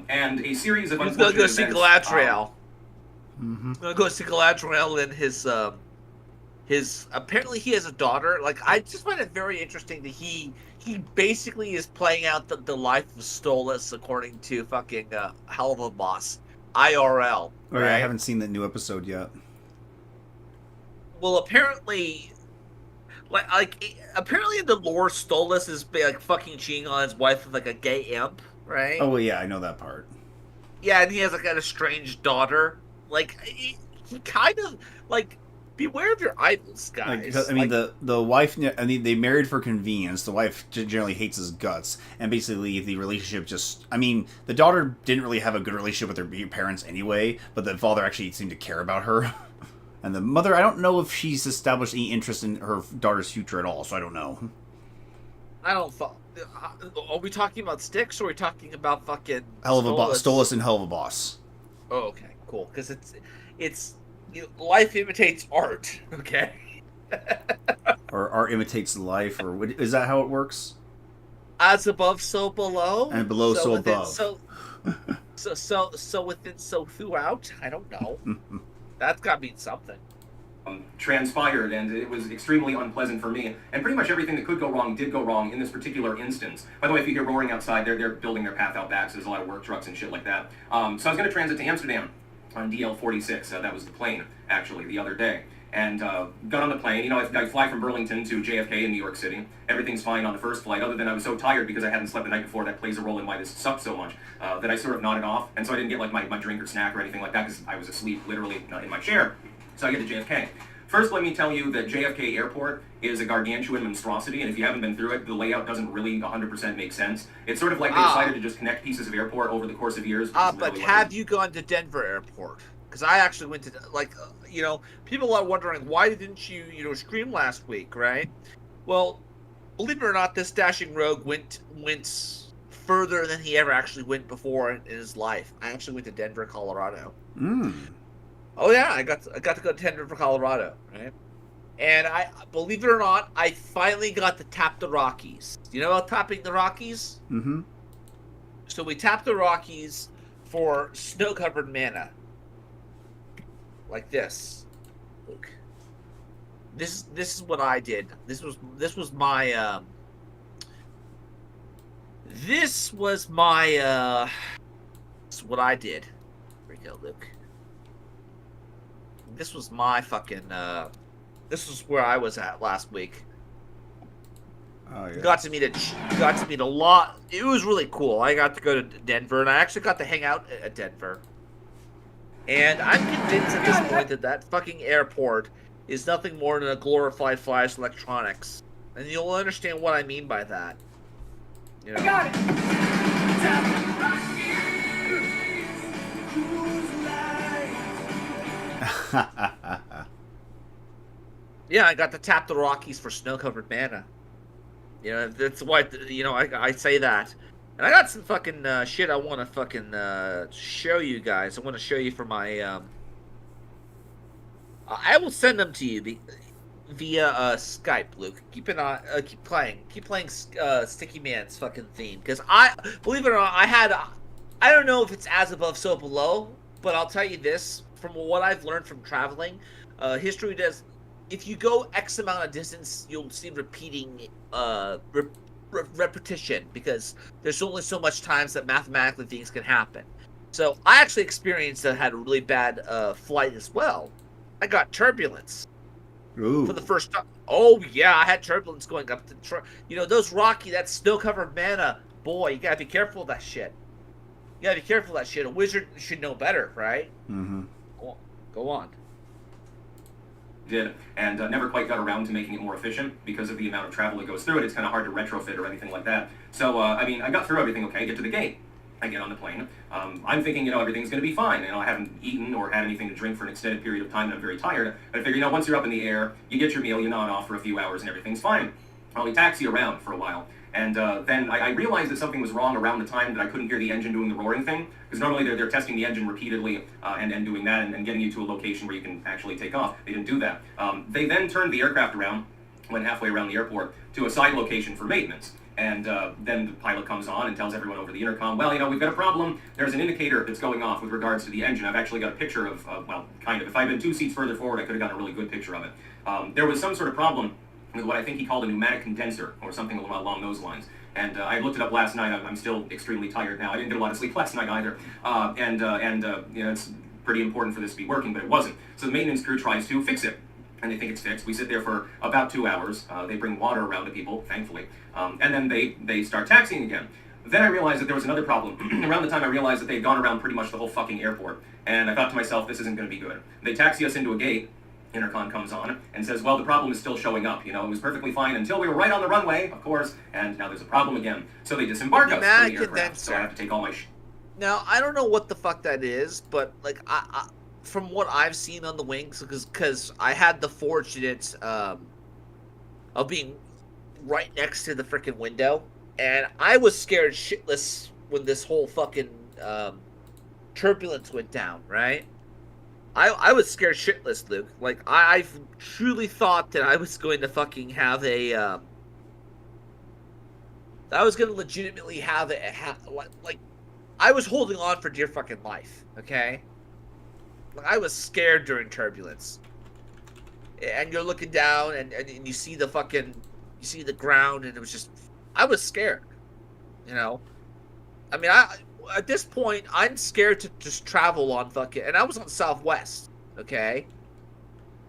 And a series of unfortunate events. He's going to go see Galadriel. I'm gonna go see Galadriel and his apparently he has a daughter. Like, I just find it very interesting that he basically is playing out the life of Stolas according to fucking Hell of a Boss IRL. Right? I haven't seen the new episode yet. Well, apparently, apparently in the lore, Stolas is like fucking cheating on his wife with like a gay imp, right? Oh well, yeah, I know that part. Yeah, and he has like an estranged daughter. Like, he kind of, like, beware of your idols, guys. Like, I mean, the wife, I mean, they married for convenience. The wife generally hates his guts. And basically, the relationship just, I mean, the daughter didn't really have a good relationship with her parents anyway, but the father actually seemed to care about her. And the mother, I don't know if she's established any interest in her daughter's future at all, so I don't know. I don't are we talking about Styx, or are we talking about fucking Hell of a Boss? Stolas and Hell of a Boss. Oh, okay. Cool, because it's life imitates art, okay? Or art imitates life, or is that how it works? As above, so below, and below, so within, above. So within, so throughout. I don't know. That's got to mean something. Transpired, and it was extremely unpleasant for me. And pretty much everything that could go wrong did go wrong in this particular instance. By the way, if you hear roaring outside, they're building their path out back, so there's a lot of work trucks and shit like that. So I was going to transit to Amsterdam on DL-46. That was the plane, actually, the other day. And got on the plane. You know, I fly from Burlington to JFK in New York City. Everything's fine on the first flight, other than I was so tired because I hadn't slept the night before. That plays a role in why this sucked so much, that I sort of nodded off. And so I didn't get like my drink or snack or anything like that because I was asleep literally in my chair. So I get to JFK. First, let me tell you that JFK Airport is a gargantuan monstrosity, and if you haven't been through it, the layout doesn't really 100% make sense. It's sort of like they decided to just connect pieces of airport over the course of years. But have you gone to Denver Airport? Because I actually went to, like, you know, people are wondering, why didn't you, scream last week, right? Well, believe it or not, this dashing rogue went further than he ever actually went before in his life. I actually went to Denver, Colorado. Oh yeah, I got to go to Denver, Colorado, right? And I, believe it or not, I finally got to tap the Rockies. You know about tapping the Rockies? Mm-hmm. So we tapped the Rockies for snow-covered manna. like this. Look. This is what I did. This was my this was my this is what I did. Here we go, Luke. This was my fucking this was where I was at last week. Oh yeah. Got to meet a lot. It was really cool. I got to go to Denver, and I actually got to hang out at Denver. And I'm convinced at this point that fucking airport is nothing more than a glorified Flash Electronics. And you'll understand what I mean by that. You know? Got it. Yeah, I got to tap the Rockies for snow-covered mana. You know, that's why, you know, I say that. And I got some fucking shit I want to fucking show you guys. I want to show you for my... I will send them to you via Skype, Luke. Keep playing Sticky Man's fucking theme. Because believe it or not, I don't know if it's as above, so below, but I'll tell you this, from what I've learned from traveling, history does, if you go X amount of distance, you'll see repeating, repetition, because there's only so much times that mathematically things can happen. So I actually experienced had a really bad flight as well. I got turbulence. Ooh. For the first time. Oh yeah, I had turbulence going up to those rocky, that snow-covered mana. Boy, you gotta be careful of that shit. You gotta be careful of that shit. A wizard should know better, right? Mm-hmm. Go on. Did and never quite got around to making it more efficient because of the amount of travel that goes through it. It's kind of hard to retrofit or anything like that. So I mean, I got through everything okay. Get to the gate. I get on the plane. I'm thinking, everything's going to be fine. I haven't eaten or had anything to drink for an extended period of time, and I'm very tired. But I figure, once you're up in the air, you get your meal, you nod off for a few hours, and everything's fine. We taxi around for a while. And then I realized that something was wrong around the time that I couldn't hear the engine doing the roaring thing. Because normally they're testing the engine repeatedly and doing that and getting you to a location where you can actually take off. They didn't do that. They then turned the aircraft around, went halfway around the airport, to a side location for maintenance. And then the pilot comes on and tells everyone over the intercom, well, we've got a problem. There's an indicator that's going off with regards to the engine. I've actually got a picture of, well, kind of. If I'd been 2 seats further forward, I could have gotten a really good picture of it. There was some sort of problem with what I think he called a pneumatic condenser or something along those lines. And I looked it up last night. I'm still extremely tired now. I didn't get a lot of sleep last night either. It's pretty important for this to be working, but it wasn't. So the maintenance crew tries to fix it. And they think it's fixed. We sit there for about 2 hours. They bring water around to people, thankfully. And then they start taxiing again. Then I realized that there was another problem. Around the time I realized that they had gone around pretty much the whole fucking airport. And I thought to myself, this isn't going to be good. They taxi us into a gate. Intercom comes on and says, well, the problem is still showing up. It was perfectly fine until we were right on the runway, of course, and now there's a problem again. So they disembark us from the aircraft. So I have to take all my Now, I don't know what the fuck that is, but, like, I from what I've seen on the wings, because I had the fortunate of being right next to the freaking window, and I was scared shitless when this whole fucking turbulence went down, right? I was scared shitless, Luke. Like, I truly thought that I was going to fucking have I was going to legitimately have like, I was holding on for dear fucking life, okay? Like, I was scared during turbulence. And you're looking down, and you see the fucking, you see the ground, and it was just, I was scared, I mean, at this point, I'm scared to just travel on fucking... And I was on Southwest, okay?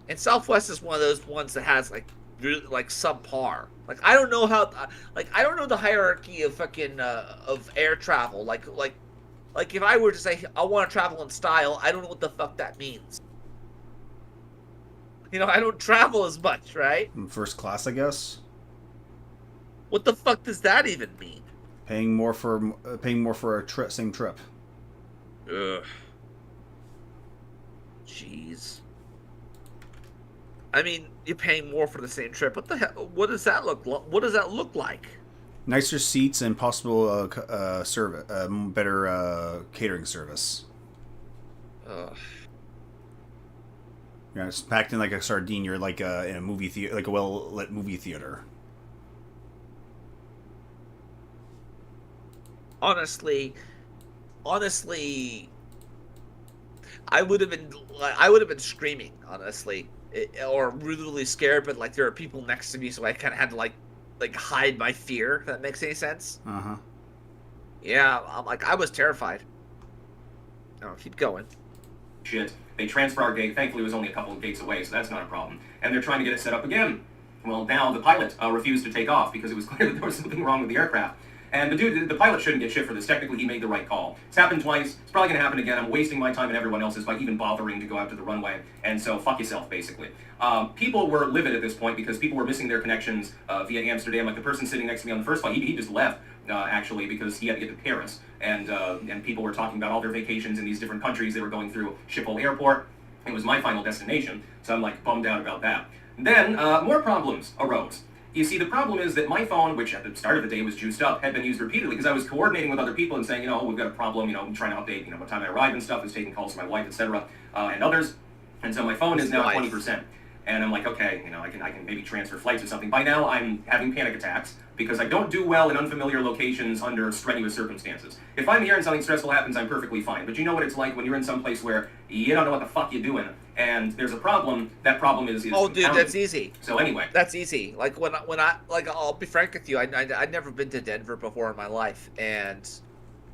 And Southwest is one of those ones that has, like, really, like, subpar. Like, I don't know how... Like, I don't know the hierarchy of fucking... of air travel. Like, if I were to say, I want to travel in style, I don't know what the fuck that means. I don't travel as much, right? In first class, I guess? What the fuck does that even mean? Paying more for a same trip. Ugh. Jeez. I mean, you're paying more for the same trip. What the hell? What does that look like? What does that look like? Nicer seats and possible service, better catering service. Ugh. Yeah, it's packed in like a sardine. You're like in a movie theater, like a well-lit movie theater. Honestly, I would have been screaming, honestly, or really scared. But like there are people next to me, so I kind of had to like hide my fear. If that makes any sense. Yeah, I was terrified. Oh, keep going. Shit. They transfer our gate. Thankfully, it was only a couple of gates away, so that's not a problem. And they're trying to get it set up again. Well, now the pilot refused to take off because it was clear that there was something wrong with the aircraft. And the pilot shouldn't get shit for this. Technically, he made the right call. It's happened twice. It's probably going to happen again. I'm wasting my time and everyone else's by even bothering to go out to the runway. And so, fuck yourself, basically. People were livid at this point because people were missing their connections via Amsterdam. Like the person sitting next to me on the first flight, he just left, actually, because he had to get to Paris. And people were talking about all their vacations in these different countries they were going through Schiphol Airport. It was my final destination, so I'm like bummed out about that. Then, more problems arose. You see, the problem is that my phone, which at the start of the day was juiced up, had been used repeatedly because I was coordinating with other people and saying, we've got a problem, I'm trying to update, what time I arrived and stuff. I was taking calls from my wife, etc., and others. And so my phone is now at 20%. And I'm like, okay, I can maybe transfer flights or something. By now, I'm having panic attacks because I don't do well in unfamiliar locations under strenuous circumstances. If I'm here and something stressful happens, I'm perfectly fine. But you know what it's like when you're in some place where you don't know what the fuck you're doing, and there's a problem. That problem is oh, dude, compounded. that's easy. So anyway, that's easy. Like when I I'll be frank with you, I'd never been to Denver before in my life, and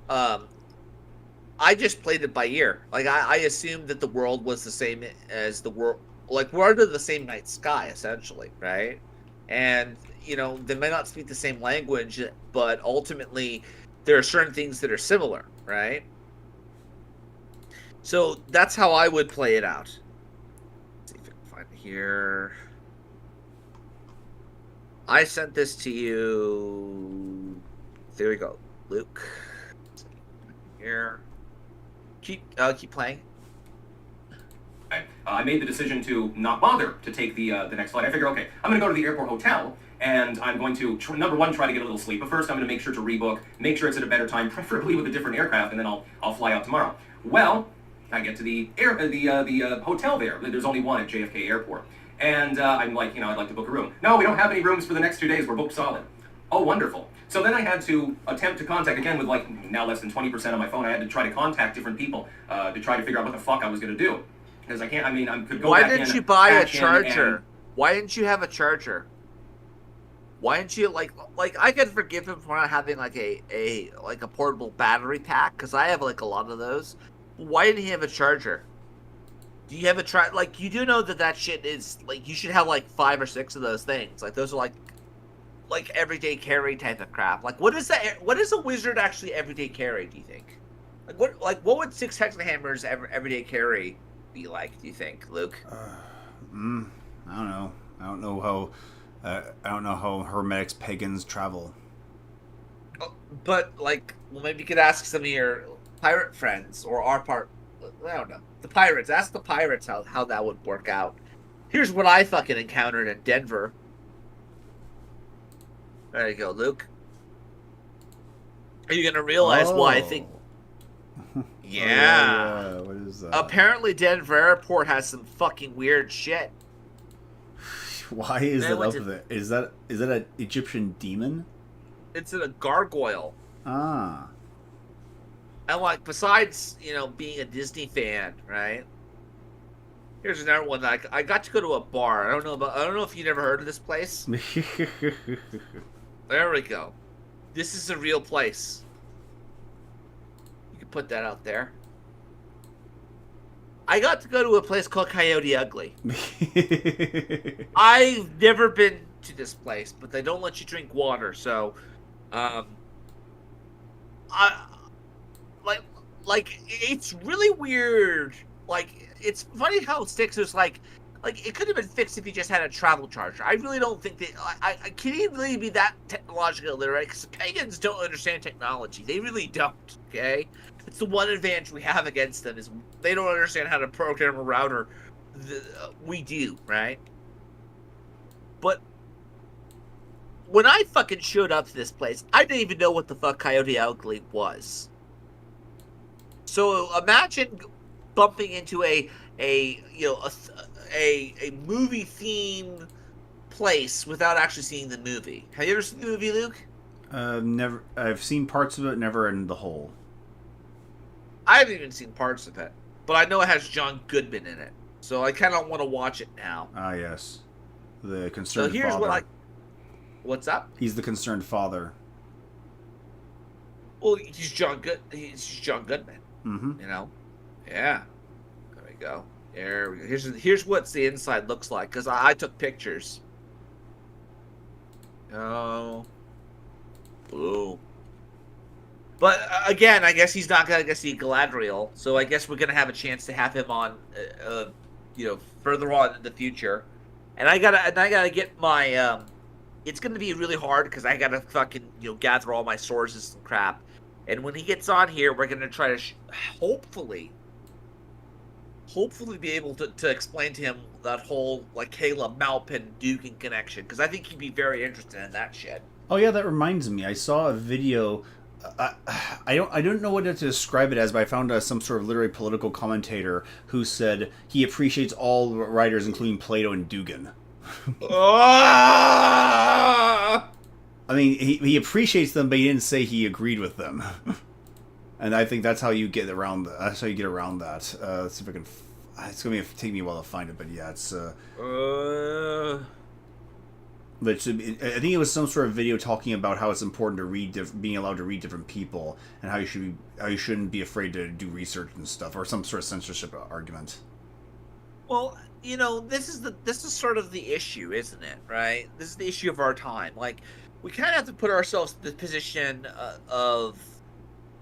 I just played it by ear. Like I assumed that the world was the same as the world. Like we're under the same night sky, essentially, right? And they may not speak the same language, but ultimately there are certain things that are similar, right? So that's how I would play it out. Let's see if I can find it here. I sent this to you. There we go, Luke. Here. Keep playing. I made the decision to not bother to take the next flight. I figure, okay, I'm going to go to the airport hotel, and I'm going to, number one, try to get a little sleep. But first, I'm going to make sure to rebook, make sure it's at a better time, preferably with a different aircraft, and then I'll fly out tomorrow. Well, I get to the hotel there. There's only one at JFK Airport. And I'm like, I'd like to book a room. No, we don't have any rooms for the next 2 days. We're booked solid. Oh, wonderful. So then I had to attempt to contact, again, with now less than 20% on my phone, I had to try to contact different people to try to figure out what the fuck I was going to do. Because I can't, I could go Why back didn't in, you buy a patch in, charger? and- Why didn't you have a charger? Why didn't you like I could forgive him for not having like a portable battery pack because I have like a lot of those. Why didn't he have a charger? Do you have a you do know that shit is like you should have like 5 or 6 of those things. Like those are like everyday carry type of crap. Like what is a wizard actually everyday carry, do you think? What would 6 hexahammers everyday carry be like, do you think, Luke? I don't know. I don't know how hermetics pagans travel. But maybe you could ask some of your pirate friends or our part. I don't know. The pirates. Ask the pirates how that would work out. Here's what I fucking encountered in Denver. There you go, Luke. Are you gonna realize why I think? Yeah. What is that? Apparently, Denver Airport has some fucking weird shit. Why is it up there? Is that an Egyptian demon? It's a gargoyle. Ah. And besides, being a Disney fan, right? Here's another one. I got to go to a bar. I don't know if you never heard of this place. There we go. This is a real place. You can put that out there. I got to go to a place called Coyote Ugly. I've never been to this place, but they don't let you drink water, so it's really weird. It's funny how Styx is like it could have been fixed if you just had a travel charger. I really don't think that I can he really be that technologically illiterate, because pagans don't understand technology. They really don't. Okay, it's the one advantage we have against them is they don't understand how to program a router. We do, right? But when I fucking showed up to this place, I didn't even know what the fuck Coyote Ugly was. So imagine bumping into a movie themed place without actually seeing the movie. Have you ever seen the movie, Luke? Never. I've seen parts of it, never in the whole. I haven't even seen parts of it. but I know it has John Goodman in it, so I kind of want to watch it now. Ah, yes, the concerned So here's father. What's up? He's the concerned father. Well, he's John Goodman. Mm-hmm. You know, yeah. There we go. There we go. Here's what the inside looks like, because I took pictures. Oh, blue. But again, I guess he's not gonna get see Galadriel, so I guess we're gonna have a chance to have him on, further on in the future. And I gotta get my. It's gonna be really hard because I gotta fucking gather all my sources and crap. And when he gets on here, we're gonna try to hopefully be able to explain to him that whole Caleb Malpin Dugan connection, because I think he'd be very interested in that shit. Oh yeah, that reminds me. I saw a video. I don't know what to describe it as, but I found some sort of literary political commentator who said he appreciates all writers, including Plato and Dugan. I mean, he appreciates them, but he didn't say he agreed with them. And I think that's how you get around that. That's how you get around that. Let's see if I can. It's gonna take me a while to find it, but yeah, it's. But I think it was some sort of video talking about how it's important to read, being allowed to read different people, and how you shouldn't be afraid to do research and stuff, or some sort of censorship argument. Well, this is sort of the issue, isn't it? Right? This is the issue of our time. We kind of have to put ourselves in the position of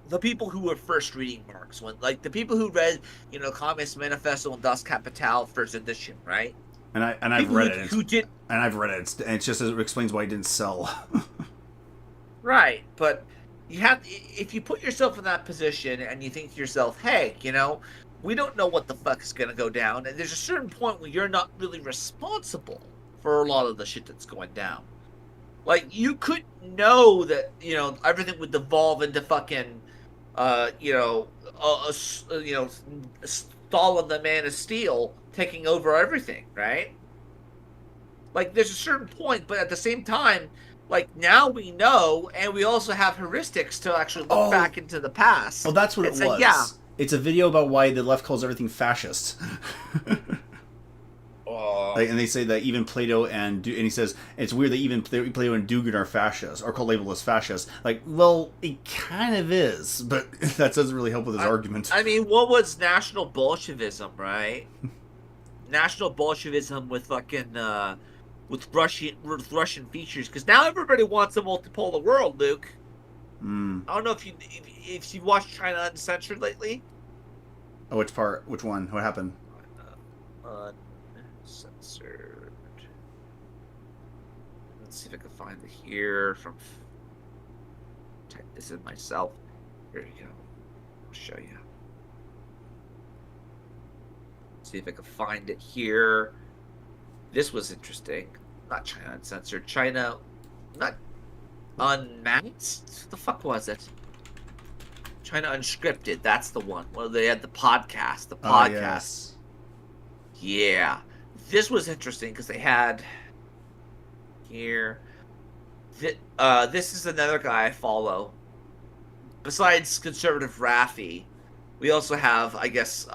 the people who were first reading Marx, the people who read, Communist Manifesto and Das Kapital first edition, right? And I've read it. And I've read it. And it's just it explains why it didn't sell. Right, but if you put yourself in that position and you think to yourself, hey, we don't know what the fuck is going to go down, and there's a certain point where you're not really responsible for a lot of the shit that's going down. You could know that everything would devolve into fucking Stalin the Man of Steel taking over everything, right? There's a certain point, but at the same time, now we know, and we also have heuristics to actually look back into the past. Oh, that's what it was. Yeah. It's a video about why the left calls everything fascist. And they say that even Plato and he says it's weird that even Plato and Dugan are fascists, or labeled as fascists. Well, it kind of is, but that doesn't really help with his argument. I mean, what was National Bolshevism, right? National Bolshevism with fucking with Russian features, because now everybody wants a multipolar world, Luke. I don't know if you watched China Uncensored lately. Oh, which part? Which one? What happened? Uncensored. Let's see if I can find it here. Type this in myself. Here you go. I'll show you. See if I can find it here. This was interesting. Not China Uncensored. China, not Unmasked? What the fuck was it? China Unscripted. That's the one. Well, they had the podcast. Yes. Yeah. This was interesting because they had here. This is another guy I follow. Besides conservative Raffi, we also have, I guess,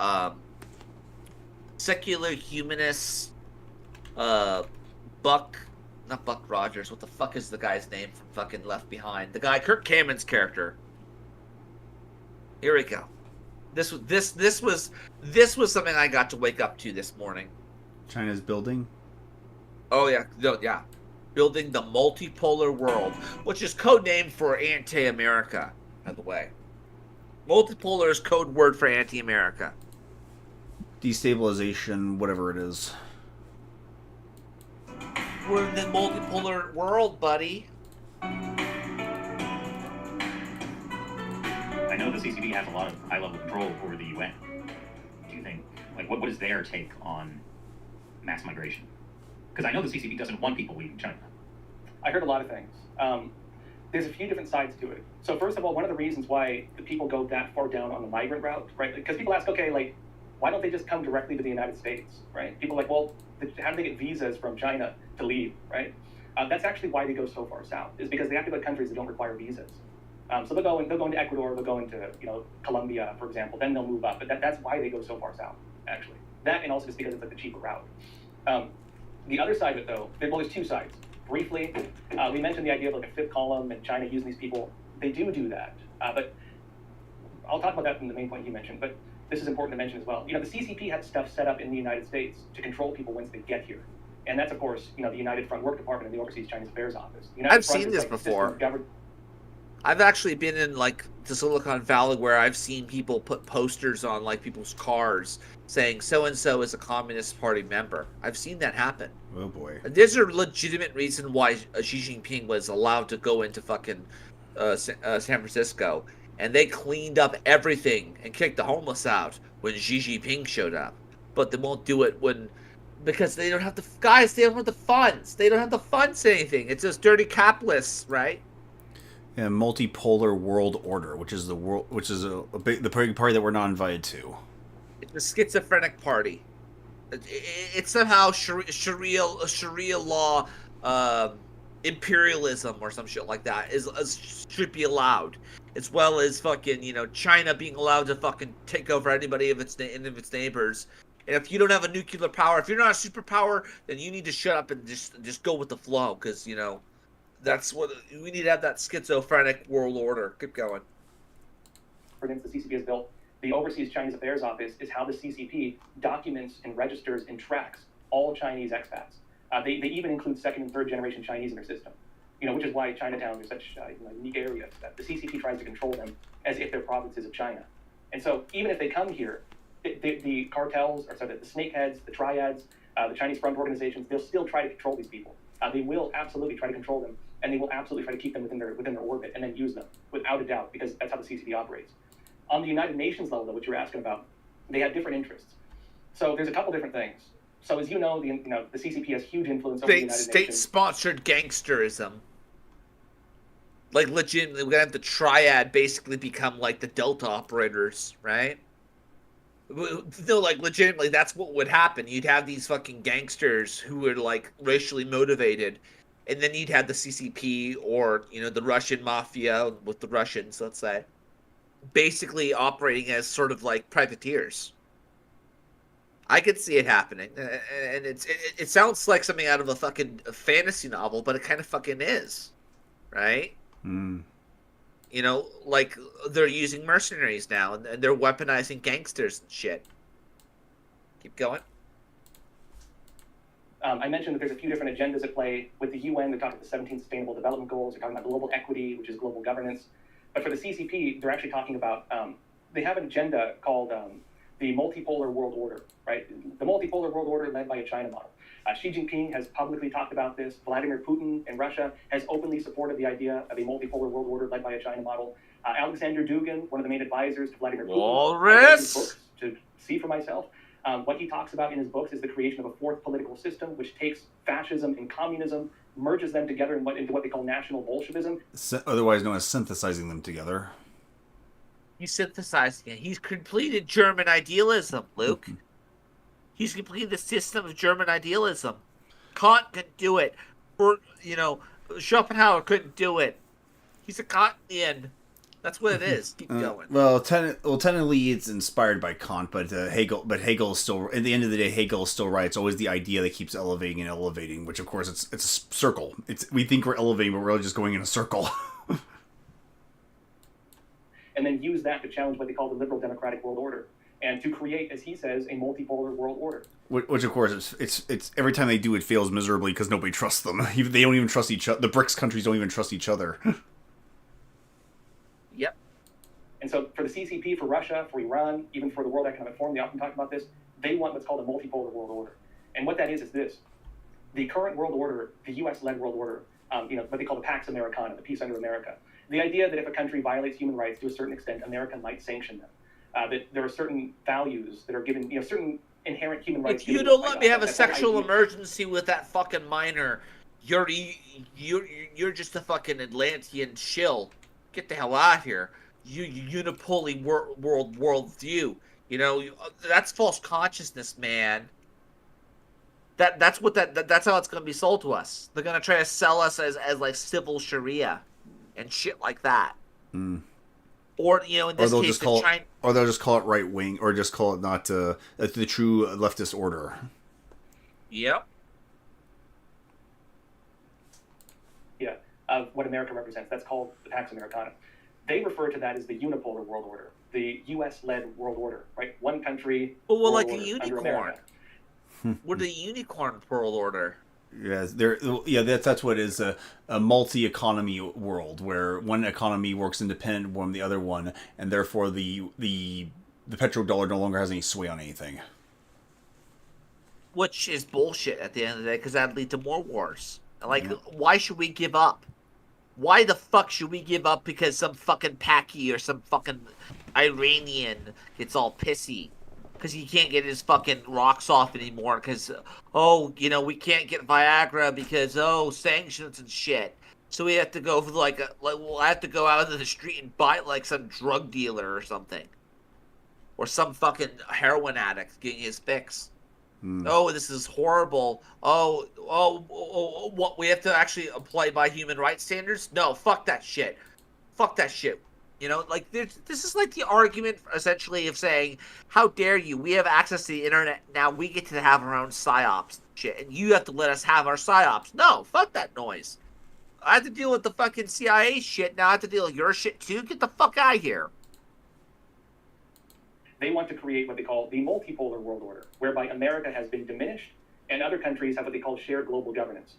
secular humanist not Buck Rogers. What the fuck is the guy's name from fucking Left Behind? The guy, Kirk Camen's character. Here we go. This was something I got to wake up to this morning. China's building. Oh yeah, no, yeah, building the multipolar world, which is code name for anti-America, by the way. Multipolar is code word for anti-America. Destabilization, whatever it is. We're in the multipolar world, buddy. I know the CCP has a lot of high-level control over the UN. Do you think, what is their take on mass migration? Because I know the CCP doesn't want people leaving China. I heard a lot of things. There's a few different sides to it. So first of all, one of the reasons why the people go that far down on the migrant route, right? Because people ask, okay, why don't they just come directly to the United States, right? People are like, well, how do they get visas from China to leave, right? That's actually why they go so far south, is because they have to go to countries that don't require visas. So they'll go into Ecuador, they'll go into Colombia, for example. Then they'll move up. But that's why they go so far south, actually. That and also just because it's like the cheaper route. The other side of it, though, there's two sides. Briefly, we mentioned the idea of like a fifth column and China using these people. They do that, but I'll talk about that from the main point you mentioned. But this is important to mention as well. The CCP had stuff set up in the United States to control people once they get here. And that's, of course, the United Front Work Department and the Overseas Chinese Affairs Office. I've seen this before. I've actually been in like the Silicon Valley where I've seen people put posters on like people's cars saying so and so is a Communist Party member. I've seen that happen. Oh boy. There's a legitimate reason why Xi Jinping was allowed to go into fucking San Francisco, and they cleaned up everything and kicked the homeless out when Xi Jinping showed up. But they won't do it because they don't have the guys. They don't have the funds. They don't have the funds to anything. It's just dirty capitalists, right? Yeah, multipolar world order, which is the big party that we're not invited to. It's a schizophrenic party. It's somehow Sharia law, imperialism or some shit like that should be allowed, as well as fucking China being allowed to fucking take over anybody of its neighbors. And if you don't have a nuclear power, if you're not a superpower, then you need to shut up and just go with the flow, because that's what we need to have, that schizophrenic world order. Keep going. For instance, the CCP has built the Overseas Chinese Affairs Office is how the CCP documents and registers and tracks all Chinese expats. They even include second and third generation Chinese in their system. Which is why Chinatown is such a unique area. That the CCP tries to control them as if they're provinces of China. And so even if they come here, the cartels, the snakeheads, the triads, the Chinese front organizations, they'll still try to control these people. They will absolutely try to control them, and they will absolutely try to keep them within their orbit and then use them, without a doubt, because that's how the CCP operates. On the United Nations level, though, which you were asking about, they have different interests. So there's a couple different things. So as the CCP has huge influence over the United Nations. State-sponsored gangsterism. Like, legitimately, we're going to have the triad basically become like the Delta operators, right? No, like, legitimately, that's what would happen. You'd have these fucking gangsters who are, like, racially motivated, and then you'd have the CCP or, the Russian mafia with the Russians, let's say, basically operating as sort of like privateers. I could see it happening, and it sounds like something out of a fucking fantasy novel, but it kind of fucking is, right? Like they're using mercenaries now, and they're weaponizing gangsters and shit. Keep going. I mentioned that there's a few different agendas at play. With the UN, they're talking about the 17 Sustainable Development Goals. They're talking about global equity, which is global governance. But for the CCP, they're actually talking about, they have an agenda called the multipolar world order, right? The multipolar world order led by a China model. Xi Jinping has publicly talked about this. Vladimir Putin in Russia has openly supported the idea of a multipolar world order led by a China model. Alexander Dugin, one of the main advisors to Vladimir Putin, I read his books to see for myself. What he talks about in his books is the creation of a fourth political system, which takes fascism and communism, merges them together into what they call national Bolshevism. Otherwise known as synthesizing them together. He's synthesizing it. He's completed German idealism, Luke. He's completed the system of German idealism. Kant couldn't do it. Or, Schopenhauer couldn't do it. He's a Kantian. That's what it is. Keep going. Well, technically, it's inspired by Kant, but Hegel is still. At the end of the day, Hegel is still right. It's always the idea that keeps elevating and elevating. Which, of course, it's a circle. We think we're elevating, but we're really just going in a circle. And then use that to challenge what they call the liberal democratic world order, and to create, as he says, a multipolar world order. Which, of course, it's every time they do, it fails miserably because nobody trusts them. They don't even trust each other. The BRICS countries don't even trust each other. Yep. And so for the CCP, for Russia, for Iran, even for the World Economic Forum, they often talk about this. They want what's called a multipolar world order. And what that is this. The current world order, the U.S.-led world order, what they call the Pax Americana, the peace under America. The idea that if a country violates human rights to a certain extent, America might sanction them. That there are certain values that are given, certain inherent human rights. If you don't let me have a sexual emergency with that fucking minor, you're just a fucking Atlantean shill. Get the hell out of here. You unipolar world view. That's false consciousness, man. That's how it's gonna be sold to us. They're gonna try to sell us as like civil Sharia and shit like that. Mm. Or in this case, China. Or they'll just call it right wing, or just call it not the true leftist order. Yep. Yeah, of what America represents. That's called the Pax Americana. They refer to that as the unipolar world order, the U.S.-led world order, right? One country. Well, like a unicorn. We're the unicorn world order. Yes, that's what it is, a multi-economy world where one economy works independent from the other one, and therefore the petrodollar no longer has any sway on anything. Which is bullshit at the end of the day, because that'd lead to more wars. Like, why should we give up? Why the fuck should we give up because some fucking Paki or some fucking Iranian gets all pissy? Because he can't get his fucking rocks off anymore because, we can't get Viagra because, sanctions and shit. So we have to go for we'll have to go out into the street and buy like some drug dealer or something. Or some fucking heroin addict getting his fix. Oh, this is horrible. What we have to actually apply by human rights standards? No, fuck that shit. Fuck that shit. This is like the argument essentially of saying, how dare you? We have access to the internet now. We get to have our own psyops shit, and you have to let us have our psyops. No, fuck that noise. I have to deal with the fucking CIA shit. Now I have to deal with your shit too. Get the fuck out of here. They want to create what they call the multipolar world order, whereby America has been diminished and other countries have what they call shared global governance.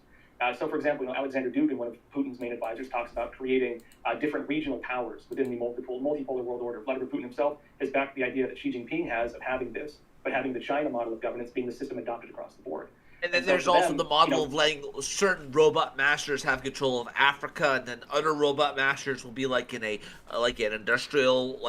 So, for example, Alexander Dugin, one of Putin's main advisors, talks about creating different regional powers within the multipolar world order. Vladimir Putin himself has backed the idea that Xi Jinping has of having this, but having the China model of governance being the system adopted across the board. And then there's also the model of letting certain robot masters have control of Africa, and then other robot masters will be like in an industrial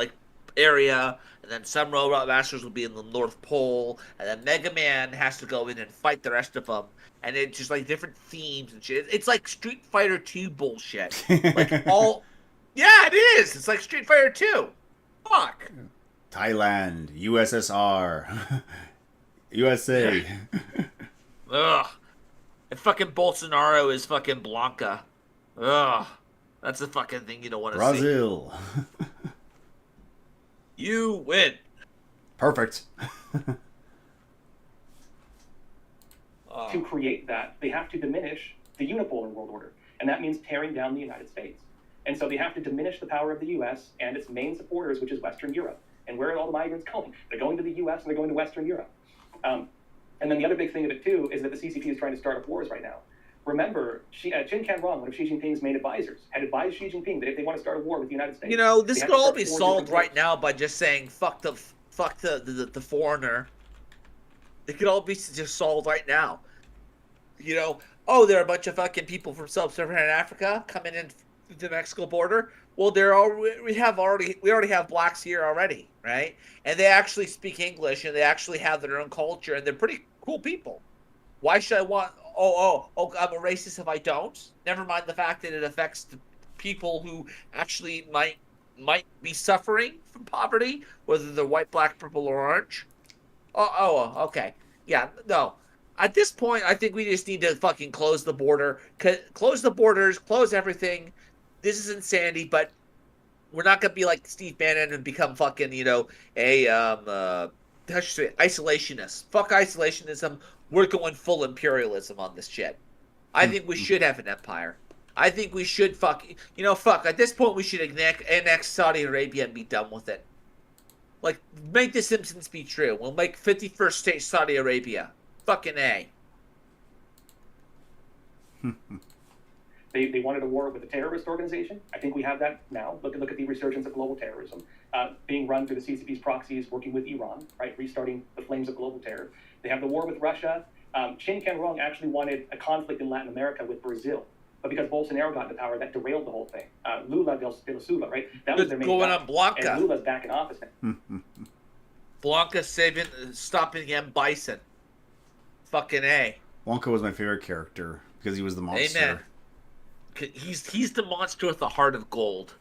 area, and then some robot masters will be in the North Pole, and then Mega Man has to go in and fight the rest of them. And it's just like different themes and shit. It's like Street Fighter 2 bullshit. Yeah, it is. It's like Street Fighter 2. Fuck. Thailand, USSR, USA. Ugh. And fucking Bolsonaro is fucking Blanca. Ugh. That's the fucking thing you don't want to see. Brazil. You win. Perfect. To create that, they have to diminish the unipolar world order, and that means tearing down the United States. And so they have to diminish the power of the U.S. and its main supporters, which is Western Europe. And where are all the migrants going? They're going to the U.S. and they're going to Western Europe. And then the other big thing of it, too, is that the CCP is trying to start up wars right now. Remember, Qin Canrong, one of Xi Jinping's main advisors, had advised Xi Jinping that if they want to start a war with the United States... this could all be solved right now by just saying, fuck the foreigner. It could all be just solved right now. There are a bunch of fucking people from sub-Saharan Africa coming in to the Mexico border. Well, we already have blacks here already, right? And they actually speak English, and they actually have their own culture, and they're pretty cool people. Why should I want... I'm a racist if I don't? Never mind the fact that it affects the people who actually might be suffering from poverty, whether they're white, black, purple, or orange. Okay. Yeah, no. At this point, I think we just need to fucking close the border. Close the borders, close everything. This is insanity, but we're not going to be like Steve Bannon and become fucking, isolationist. Fuck isolationism. We're going full imperialism on this shit. I think we should have an empire. I think we should fuck. At this point, we should annex Saudi Arabia and be done with it. Like, make The Simpsons be true. We'll make 51st state Saudi Arabia. Fucking A. They wanted a war with a terrorist organization. I think we have that now. Look at the resurgence of global terrorism being run through the CCP's proxies, working with Iran, right, restarting the flames of global terror. They have the war with Russia. Qin Canrong actually wanted a conflict in Latin America with Brazil, but because Bolsonaro got into power, that derailed the whole thing. Lula da Silva, right? That was their main going guy. on Blanca. And Lula's back in office now. Blanca stopping M. Bison. Fucking A. Wonka was my favorite character because he was the monster. Amen. He's the monster with the heart of gold.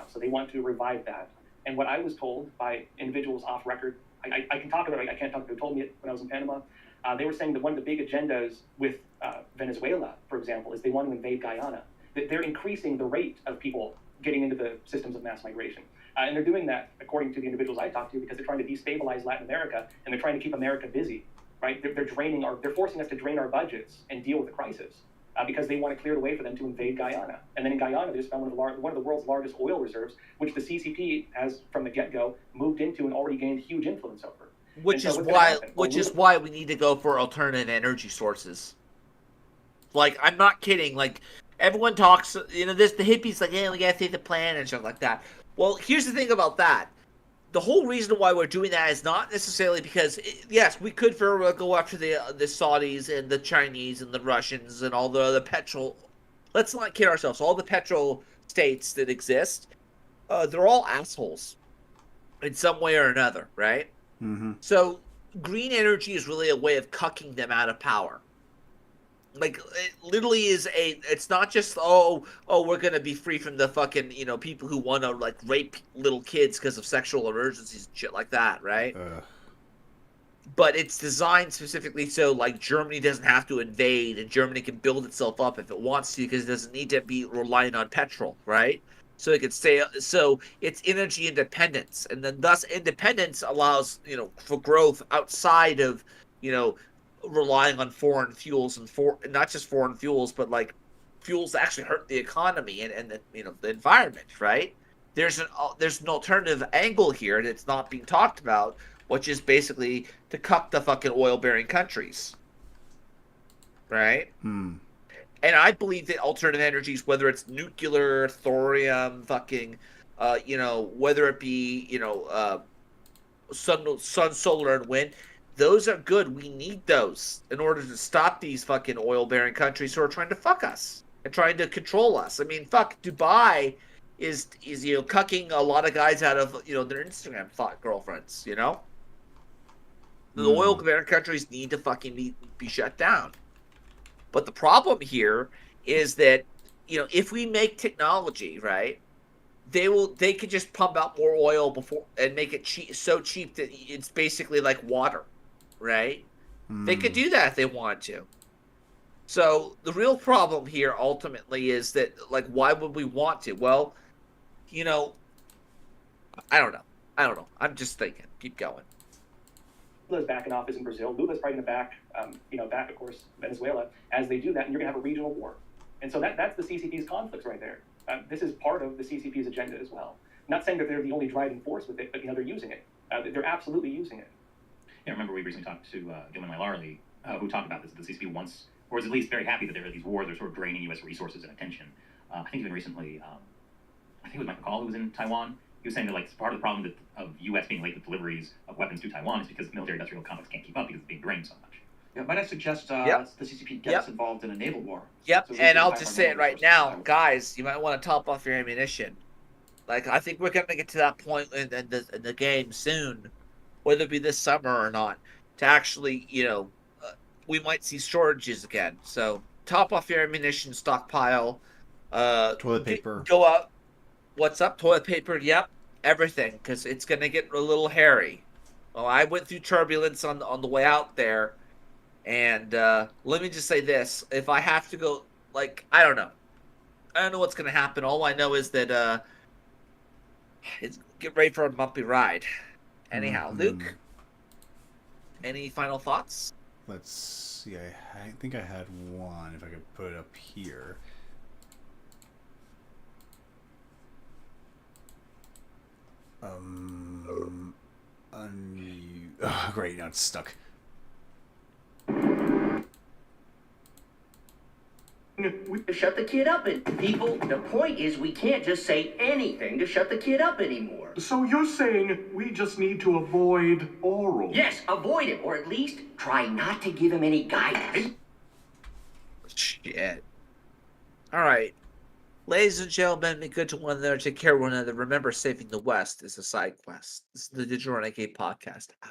So they want to revive that. And what I was told by individuals off record, I can talk about it, I can't talk about it, they told me it when I was in Panama. They were saying that one of the big agendas with Venezuela, for example, is they want to invade Guyana. That they're increasing the rate of people getting into the systems of mass migration. And they're doing that, according to the individuals I talked to, because they're trying to destabilize Latin America, and they're trying to keep America busy, right? They're forcing us to drain our budgets and deal with the crisis. Because they want to clear the way for them to invade Guyana. And then in Guyana, they just found one of the world's largest oil reserves, which the CCP has, from the get-go, moved into and already gained huge influence over. Which is why we need to go for alternative energy sources. Like, I'm not kidding. Like, everyone talks, the hippies, like, we gotta save the planet and stuff like that. Well, here's the thing about that. The whole reason why we're doing that is not necessarily because, yes, we could very well go after the Saudis and the Chinese and the Russians and all the other petrol. Let's not kid ourselves. All the petrol states that exist, they're all assholes in some way or another, right? Mm-hmm. So green energy is really a way of cucking them out of power. Like, it literally is it's not just, we're going to be free from the fucking, people who want to, like, rape little kids because of sexual emergencies and shit like that, right? But it's designed specifically so, like, Germany doesn't have to invade and Germany can build itself up if it wants to because it doesn't need to be relying on petrol, right? So it could stay, so it's energy independence. And then thus independence allows, for growth outside of, relying on foreign fuels and not just foreign fuels, but like fuels that actually hurt the economy and the environment, right? There's an alternative angle here and it's not being talked about, which is basically to cuck the fucking oil-bearing countries, right? And I believe that alternative energies, whether it's nuclear, thorium, fucking, whether it be, sun, solar, and wind, those are good. We need those in order to stop these fucking oil-bearing countries who are trying to fuck us and trying to control us. I mean, fuck, Dubai is cucking a lot of guys out of, their Instagram girlfriends, The oil-bearing countries need to fucking be shut down. But the problem here is that, if we make technology, right, they could just pump out more oil before and make it so cheap that it's basically like water. Right? They could do that if they wanted to. So the real problem here ultimately is that, like, why would we want to? Well, I don't know. I'm just thinking. Keep going. Lula's back in office in Brazil. Lula's probably going to back, of course, Venezuela. As they do that, and you're going to have a regional war. And so that's the CCP's conflicts right there. This is part of the CCP's agenda as well. Not saying that they're the only driving force with it, but, they're using it. They're absolutely using it. Yeah, I remember we recently talked to Gilman Mylarley, who talked about this. The CCP wants, or is at least very happy that there are these wars that are sort of draining U.S. resources and attention. I think even recently, I think it was Mike McCall who was in Taiwan. He was saying that, like, part of the problem of U.S. being late with deliveries of weapons to Taiwan is because the military-industrial complex can't keep up because it's being drained so much. Yeah, might I suggest the CCP gets involved in a naval war? Yep, So and I'll just say it right now, guys, you might want to top off your ammunition. Like, I think we're going to get to that point in the game soon, whether it be this summer or not, to actually, we might see shortages again. So top off your ammunition stockpile. Toilet paper. Go out. What's up? Toilet paper. Yep. Everything, because it's going to get a little hairy. Well, I went through turbulence on the way out there. And let me just say this. If I have to go, like, I don't know. I don't know what's going to happen. All I know is that get ready for a bumpy ride. Anyhow, Luke, any final thoughts? Let's see. I think I had one. If I could put it up here. Oh, great. Now it's stuck. Shut the kid up, and people, the point is we can't just say anything to shut the kid up anymore. So you're saying we just need to avoid oral? Yes, avoid him, or at least try not to give him any guidance. Shit. Alright. Ladies and gentlemen, be good to one another, take care of one another. Remember, saving the West is a side quest. This is the Digital Renegade Podcast.